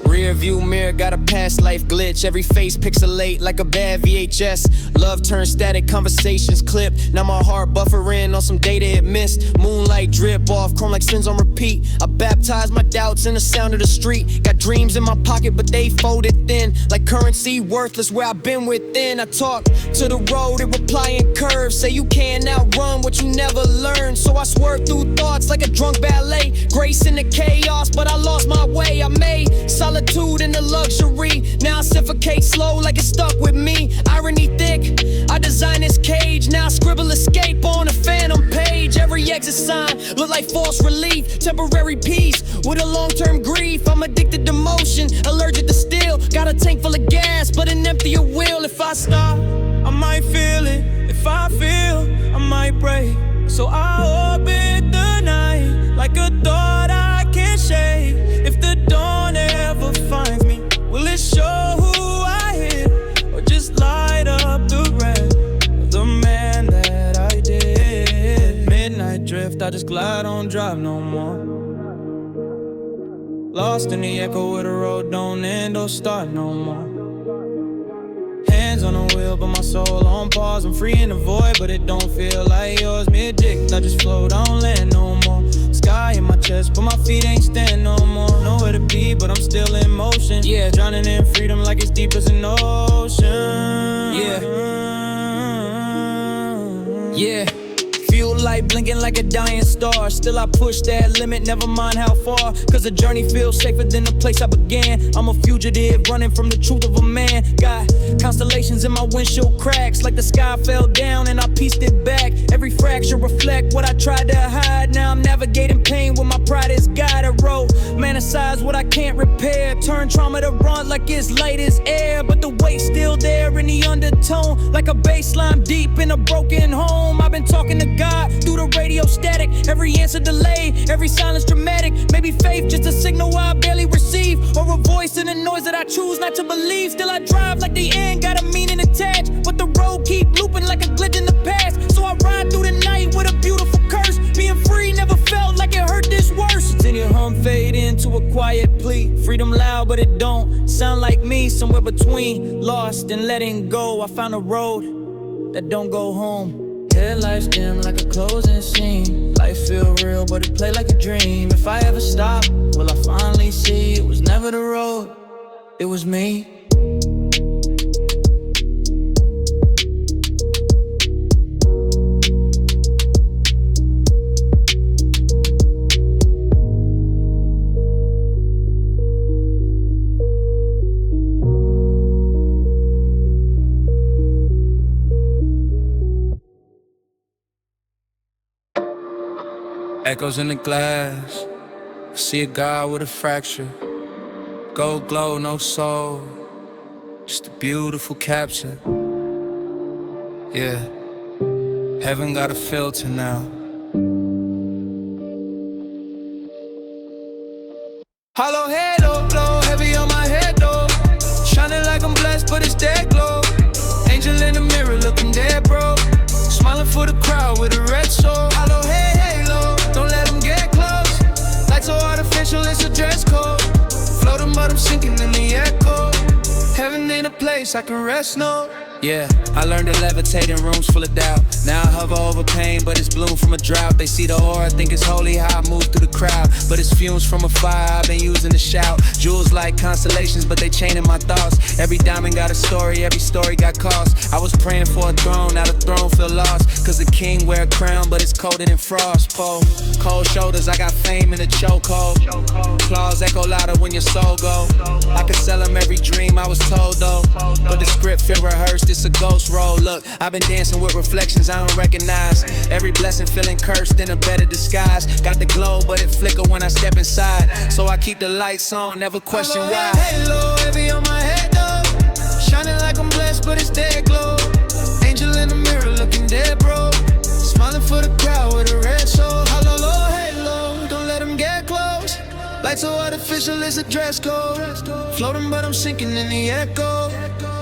Rear view mirror got a past life glitch. Every face pixelate like a bad VHS. Love turned static, conversations clip. Now my heart buffering on some data it missed. Moonlight drip off, chrome like sins on repeat. I baptized my doubts in the sound of the street. Got dreams in my pocket, but they folded thin. Like currency, worthless where I've been within. I talk to the road and reply in curves. Say you can't outrun what you never learned. So I swerve through thoughts like a drunk ballet. Grace in the chaos, but I lost my way. I made solitude in the luxury. Now I suffocate slow like it's stuck with me. Irony thick, I design this cage. Now I scribble escape on a phantom page. Every exit sign look like false relief. Temporary peace with a long-term grief. I'm addicted to motion, allergic to steel. Got a tank full of gas, but an emptier wheel. If I stop, I might feel it. If I feel, I might break. So I orbit the night like a thought I can't shake. If the dawn ever finds me, will it show who I hit, or just light up the red of the man that I did? Midnight drift, I just glide, don't drive no more. Lost in the echo where the road don't end or start no more. Hands on the wheel, but my soul on pause. I'm free in the void, but it don't feel like yours. Mid-dick, I just float, I don't land no more. Sky in my chest, but my feet ain't stand no more. Nowhere to be, but I'm still in motion. Yeah, drowning in freedom like it's deep as an ocean. Yeah. Fuel light blinking like a dying star. Still I push that limit, never mind how far. Cause the journey feels safer than the place I began. I'm a fugitive, running from the truth of a man. Got constellations in my windshield cracks, like the sky fell down and I pieced it back. Every fracture reflect what I tried to hide. Now I'm navigating pain with my pride as guide. I wrote, fantasize what I can't repair. Turn trauma to run like it's light as air. But the weight's still there in the undertone, like a baseline deep in a broken home. I've been talking to God, shot through the radio static. Every answer delayed, every silence dramatic. Maybe faith just a signal I barely receive, or a voice in the noise that I choose not to believe. Still I drive like the end got a meaning attached, but the road keep looping like a glitch in the past. So I ride through the night with a beautiful curse. Being free never felt like it hurt this worse. Then your hum fade into a quiet plea. Freedom loud but it don't sound like me. Somewhere between lost and letting go, I found a road that don't go home. Headlights dim like a closing scene. Life feel real but it play like a dream. If I ever stop, will I finally see it was never the road, it was me. Echoes in the glass. I see a God with a fracture. Gold glow, no soul. Just a beautiful capture. Yeah. Heaven got a filter now. Hollow halo, blow heavy on my head though. Shining like I'm blessed, but it's dead glow. Angel in the mirror looking dead, bro. Smiling for the crowd with a red soul. Hollow halo, don't let them get close. Lights so artificial, it's a dress code. Floating, but I'm sinking in the echo. Heaven ain't a place I can rest, no. Yeah, I learned to levitate in rooms full of doubt. Now I hover over pain, but it's bloom from a drought. They see the aura, think it's holy how I move through the crowd. But it's fumes from a fire I've been using to shout. Jewels like constellations, but they chaining my thoughts. Every diamond got a story, every story got cost. I was praying for a throne, now the throne feel lost. Cause the king wear a crown, but it's colder than frost. Po, cold shoulders, I got fame in the chokehold. Claws echo louder when your soul go. I could sell them every dream I was told though. But the script feel rehearsed, it's a ghost roll. Look, I've been dancing with reflections I don't recognize. Every blessing feeling cursed in a better disguise. Got the glow, but it flicker when I step inside. So I keep the lights on, never question why. Halo, heavy on my head though. Shining like I'm blessed, but it's dead glow. Angel in the mirror looking dead, bro. Smiling for the crowd with a red soul. Halo, halo, don't let them get close. Lights so artificial, it's a dress code. Floating, but I'm sinking in the echo.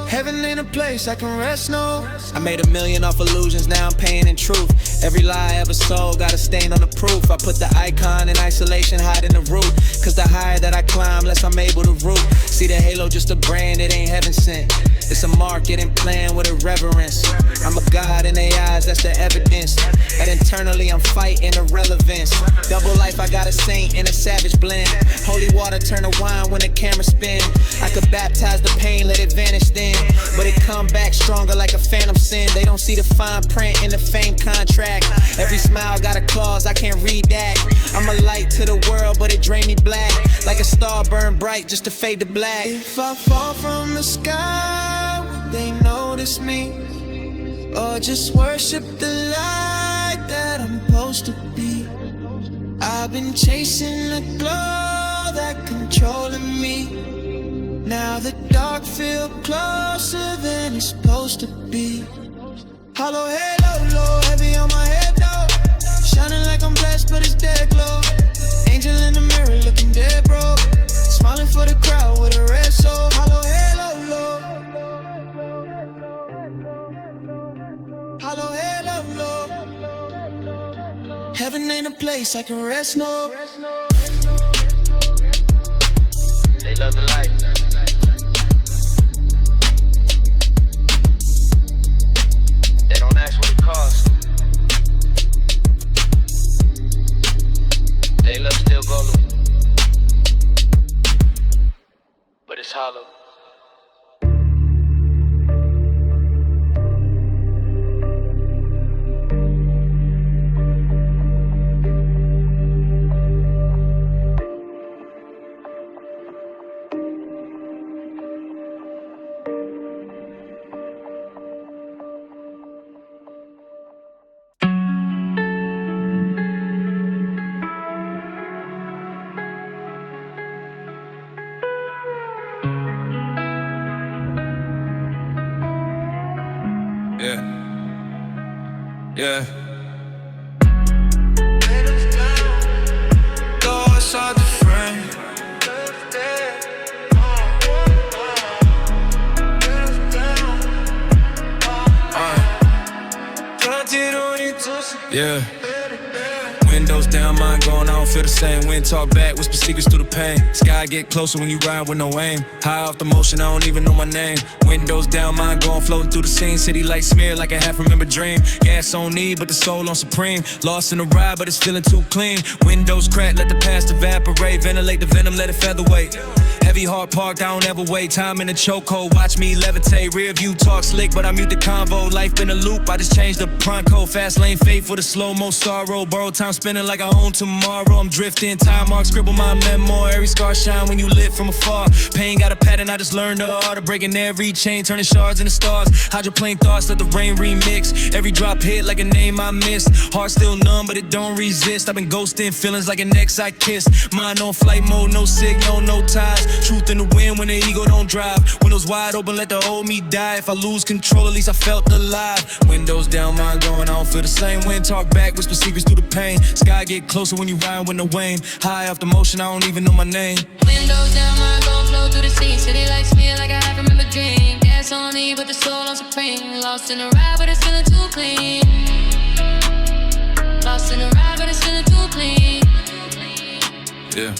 Heaven ain't a place I can rest, no. I made $1 million off illusions, now I'm paying in truth. Every lie I ever sold got a stain on the proof. I put the icon in isolation, hiding the root. Cause the higher that I climb, less I'm able to root. See the halo, just a brand, it ain't heaven sent. It's a marketing plan with a reverence. I'm a god in their eyes, that's the evidence. And internally I'm fighting irrelevance. Double life, I got a saint in a savage blend. Holy water turn to wine when the camera spin. I could baptize the pain, let it vanish then. But it come back stronger like a phantom sin. They don't see the fine print in the fame contract. Every smile got a clause, I can't read that. I'm a light to the world, but it drain me black. Like a star burn bright just to fade to black. If I fall from the sky, would they notice me? Or just worship the light that I'm supposed to be? I've been chasing a glow that controlling me. Now the dark feel closer than it's supposed to be. Hollow halo, low, heavy on my head though. Shining like I'm blessed, but it's dead glow. Angel in the mirror looking dead, bro. Smiling for the crowd with a red soul. Hollow halo, low. Hollow halo, low. Heaven ain't a place I can rest, no. They love the light. They don't ask what it costs. They love still golden, but it's hollow. Yeah. Yeah. Windows down, mind going, I don't feel the same. Wind talk back, whisper secrets through the pain. Sky get closer when you ride with no aim. High off the motion, I don't even know my name. Windows down, mind going, floating through the scene. City lights smear like a half-remembered dream. Gas on need, but the soul on supreme. Lost in the ride, but it's feeling too clean. Windows crack, let the past evaporate. Ventilate the venom, let it featherweight. Heavy heart parked, I don't ever wait. Time in the chokehold, watch me levitate. Rear view talk slick, but I mute the convo. Life been a loop, I just changed the Bronco. Fast lane fate for the slow-mo sorrow. Borrow time spinning like I own tomorrow. I'm drifting, time mark, scribble my memoir. Every scar shine when you lit from afar. Pain got a pattern, I just learned the art of breaking every chain, turning shards into stars. Hydroplane thoughts, let the rain remix. Every drop hit like a name I missed. Heart still numb, but it don't resist. I've been ghosting feelings like an ex I kissed. Mind on flight mode, no signal, no ties. Truth in the wind when the ego don't drive. Windows wide open, let the old me die. If I lose control, at least I felt alive. Windows down, mind going, I don't feel the same. Wind talk back, whisper secrets through the pain. Sky get closer when you ride with no wane. High off the motion, I don't even know my name. Windows down, mind gon' flow through the scene. City lights smear like I have remembered dream. Gas on me, but the soul on supreme. Lost in the ride, but it's feeling too clean. Lost in the ride, but it's feeling too clean. Yeah.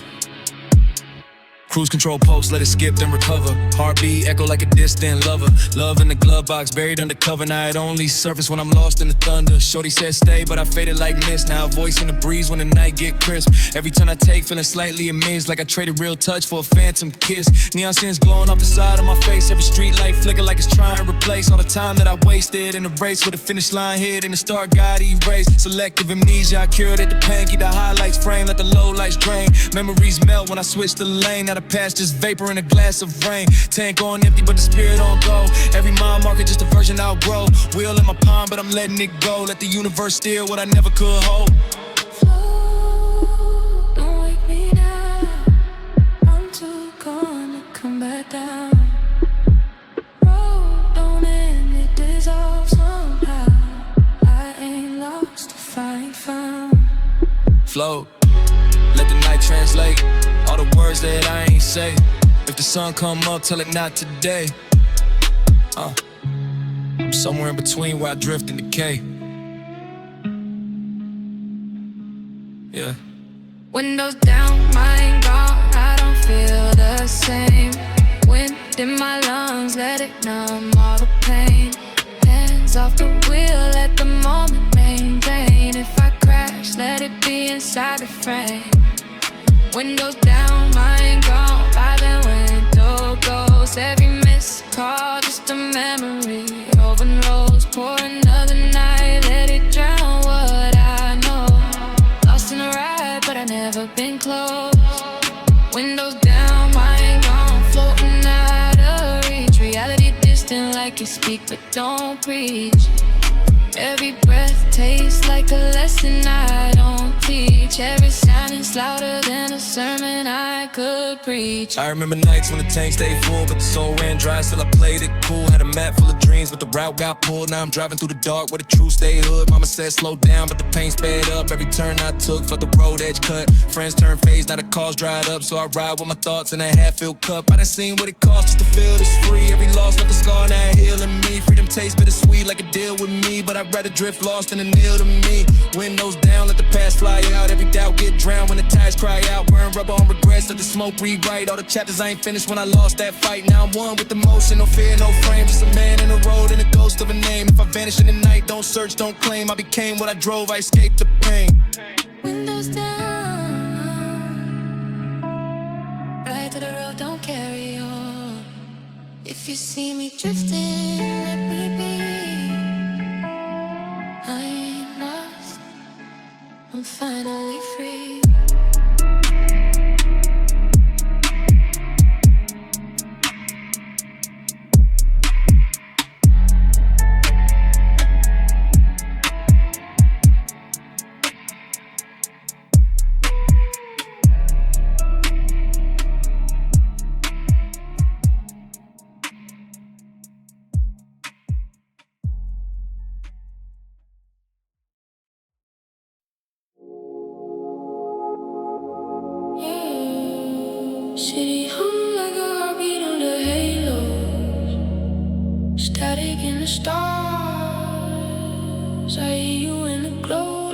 Cruise control post, let it skip, then recover. Heartbeat echo like a distant lover. Love in the glove box, buried under cover. Now it only surface when I'm lost in the thunder. Shorty said stay, but I faded like mist. Now a voice in the breeze when the night get crisp. Every turn I take, feeling slightly amazed, like I traded real touch for a phantom kiss. Neon scenes glowing off the side of my face. Every street light flicker like it's trying to replace all the time that I wasted in the race with the finish line hit and the start got erased. Selective amnesia, I cured it. The pain, keep the highlights frame, let the low lights drain. Memories melt when I switch the lane. Now the past just vapor in a glass of rain. Tank on empty, but the spirit on go. Every mile marker just a version I'll grow. Wheel in my palm, but I'm letting it go. Let the universe steer what I never could hold. Flow, don't wake me now. I'm too gone to come back down. Road don't end, it dissolves somehow. I ain't lost if I ain't found. Float, let the night translate all the words that I ain't say. If the sun come up, tell it not today. I'm somewhere in between where I drift and decay. Yeah. Windows down, mind gone, I don't feel the same. Wind in my lungs, let it numb all the pain. Hands off the wheel, let the moment maintain. If I crash, let it be inside the frame. Windows down, mind gone, vibing window goes. Every missed call, just a memory. Open rolls, pour another night, let it drown what I know. Lost in a ride, but I never been close. Windows down, mind gone, floating out of reach. Reality distant like you speak, but don't preach. Every breath tastes like a lesson I don't teach. Every sound is louder than a sermon I could preach. I remember nights when the tank stayed full, but the soul ran dry, still I played it cool. Had a map full of dreams, but the route got pulled. Now I'm driving through the dark where the truth stay hood. Mama said slow down, but the pain sped up. Every turn I took, felt the road edge cut. Friends turned phase, now the cars dried up. So I ride with my thoughts in a half-filled cup. I done seen what it costs just to feel this free. Every loss left a scar, now healing me. Freedom tastes bittersweet like a deal with me, but I'd rather drift lost than a kneel to me. Windows down, let the past fly out. Every doubt get drowned when the tides cry out. Burn rubber on regrets, let the smoke rewrite all the chapters I ain't finished when I lost that fight. Now I'm one with the motion, no fear, no frame. Just a man in the road and a ghost of a name. If I vanish in the night, don't search, don't claim. I became what I drove, I escaped the pain. Windows down, right to the road, don't carry on. If you see me drifting, let me be. I ain't lost, I'm finally free. City hum like a heartbeat under halos. Static in the stars. I hear you in the glow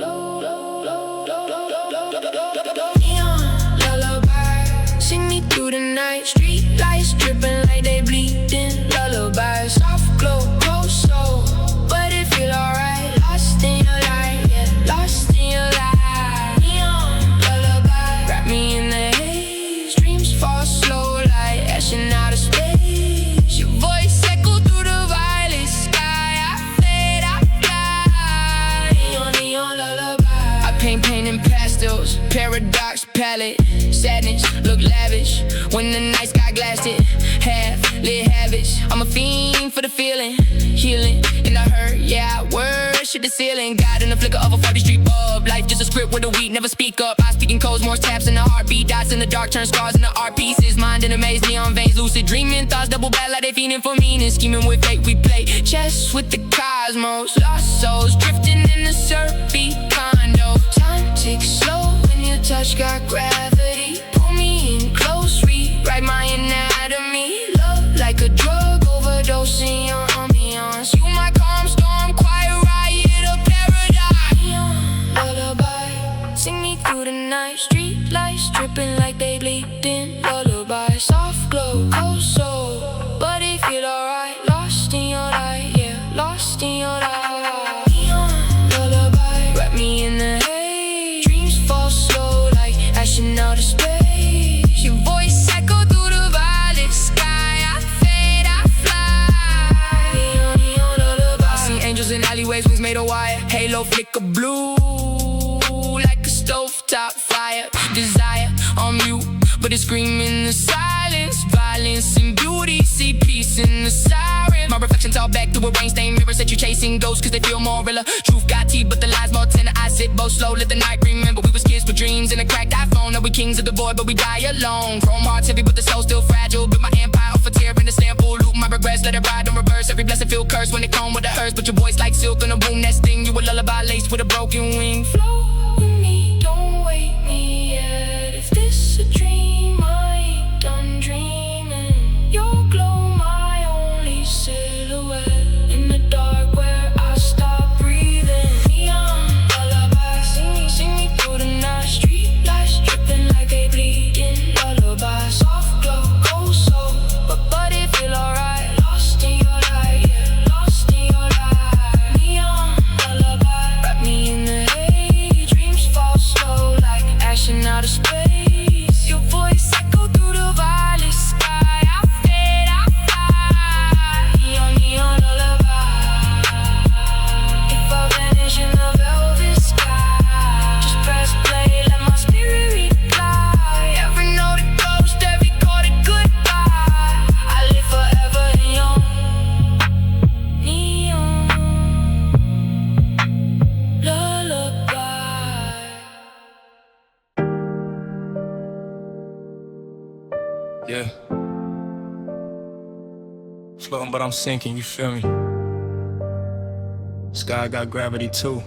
salad. Sadness, look lavish. When the night sky glassed it, half lit habits. I'm a fiend for the feeling, healing in the hurt. Yeah, I worship the ceiling. God in the flicker of a 40 street bulb. Life just a script with a weed, never speak up. I speak in codes, more taps in the heartbeat. Dots in the dark, turn scars into art pieces. Mind in a maze, neon veins, lucid dreaming. Thoughts double back like they fiending for meaning. Scheming with fate, we play chess with the cosmos. Lost souls drifting in the surfy condo. Time ticks slow when you touch, got gravity. Pull me in close, rewrite my anatomy. Love like a drug, overdosing your ambiance. You my calm storm, quiet riot of paradise. Lullaby, sing me through the night. Street lights dripping like they bleeding. Lullaby, soft glow, cold soul, but it feel alright. Lost in your light, yeah, lost in your light. Lullaby, wrap me in the haze. Dreams fall slow like ashing out of space. Your voice echo through the violet sky. I fade, I fly. Neon lullaby. I see angels in alleyways, wings made of wire. Halo flicker blue like a stovetop fire. Desire on mute, but it's screaming the silence. Violence and beauty, see peace in the siren. My reflections all back through a rain stained mirror. Said you chasing ghosts cause they feel more realer. Truth got teeth but the lies more tender. I sit both slow, let the night remember. We was kids with dreams and a cracked iPhone. Now we kings of the void but we die alone. Chrome hearts heavy but the soul still fragile. Built my empire off a tear in the sample. Loop my regrets, let it ride on reverse. Every blessing feel cursed when it come with a hearse. But your voice like silk on a boom nesting. You a lullaby laced with a broken wing. Flow with me, don't wake me yet. If this a dream, I ain't done dreaming. Your glow, my only silhouette. In the dark where I stop breathing. Neon lullaby, sing me through the night. Street lights dripping like they bleeding. Lullaby, soft glow, cold soul, but it feel alright. Lost in your light, yeah, lost in your light. Neon lullaby, wrap me in the haze. Dreams fall slow like ashing out of space. Your voice echo through the violet sky. I fade, I fly. Neon lullaby. If I vanish in the velvet sky, just press play, let my spirit reply. Every note it goes, every chord it goodbye. I live forever in your neon lullaby. Yeah. Floating, but I'm sinking, you feel me? Sky got gravity too.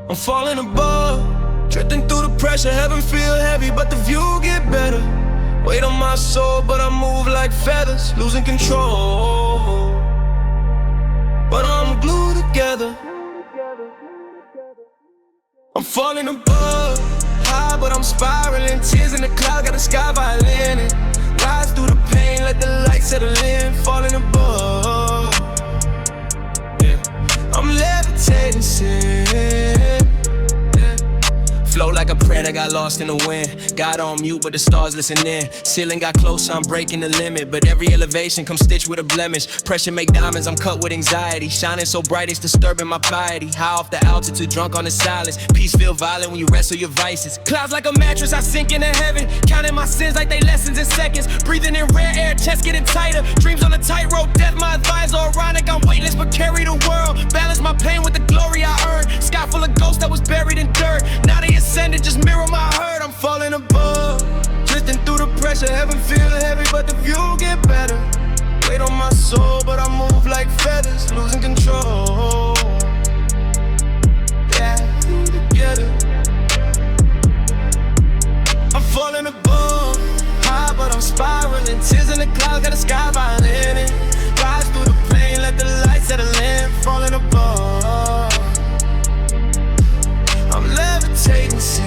I'm falling above, drifting through the pressure. Heaven feel heavy, but the view get better. Weight on my soul, but I move like feathers, losing control. But I'm glued together. I'm falling above, high, but I'm spiraling. Tears in the cloud, got the sky violin. Rise through the pain, let the light settle in. Falling above, yeah. I'm levitating, sin. Flow like a prayer that got lost in the wind. God on mute, but the stars listen in. Ceiling got close, I'm breaking the limit. But every elevation comes stitched with a blemish. Pressure make diamonds, I'm cut with anxiety. Shining so bright, it's disturbing my piety. High off the altitude, drunk on the silence. Peace feel violent when you wrestle your vices. Clouds like a mattress, I sink into heaven. Counting my sins like they lessons in seconds. Breathing in rare air, chest getting tighter. Dreams on a tightrope, death my advisor. Ironic, I'm weightless but carry the world. Balance my pain with the glory I earned. Sky full of ghosts that was buried in dirt. Now they ascended, just mirror my hurt. I'm falling above, drifting through the pressure. Heaven feel heavy, but the view get better. Weight on my soul, but I move like feathers, losing control. Yeah, together. I'm falling above, high, but I'm spiraling. Tears in the clouds, got the sky violin. Rise through the pain, let the light settle in. Falling above, I'm levitating, sin.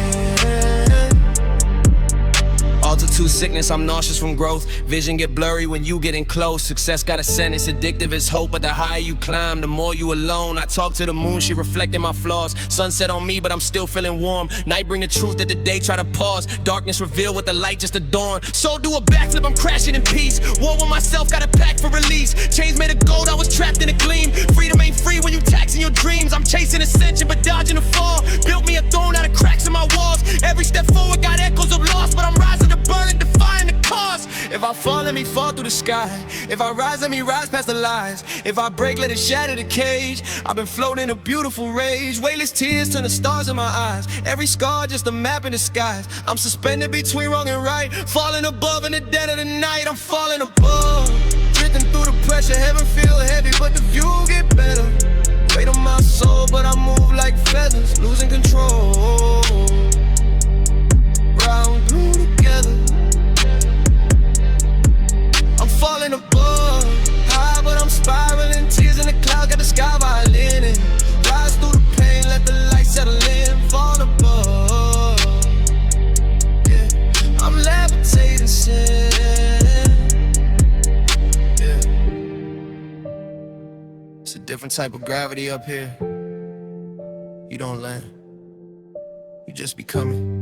Altitude too sickness, I'm nauseous from growth. Vision get blurry when you getting close. Success got a sentence, addictive as hope. But the higher you climb, the more you alone. I talk to the moon, she reflecting my flaws. Sunset on me, but I'm still feeling warm. Night bring the truth that the day try to pause. Darkness reveal with the light just adorn. So do a backflip, I'm crashing in peace. War with myself, got a pack for release. Chains made of gold, I was trapped in a gleam. Freedom ain't free when you taxing your dreams. I'm chasing ascension, but dodging the fall. Built me a throne out of cracks in my walls. Every step forward got echoes of loss, but I'm rising to burn and defying the cause. If I fall, let me fall through the sky. If I rise, let me rise past the lies. If I break, let it shatter the cage. I've been floating in a beautiful rage. Weightless tears turn the stars in my eyes. Every scar just a map in the skies. I'm suspended between wrong and right. Falling above in the dead of the night. I'm falling above. Drifting through the pressure, heaven feel heavy, but the view get better. Weight on my soul, but I move like feathers, losing control. Round through together. I'm falling above, high, but I'm spiraling. Tears in the cloud, got the sky violin. Rise through the pain, let the light settle in. Fall above, yeah. I'm levitating, yeah. It's a different type of gravity up here. You don't land, you just be coming.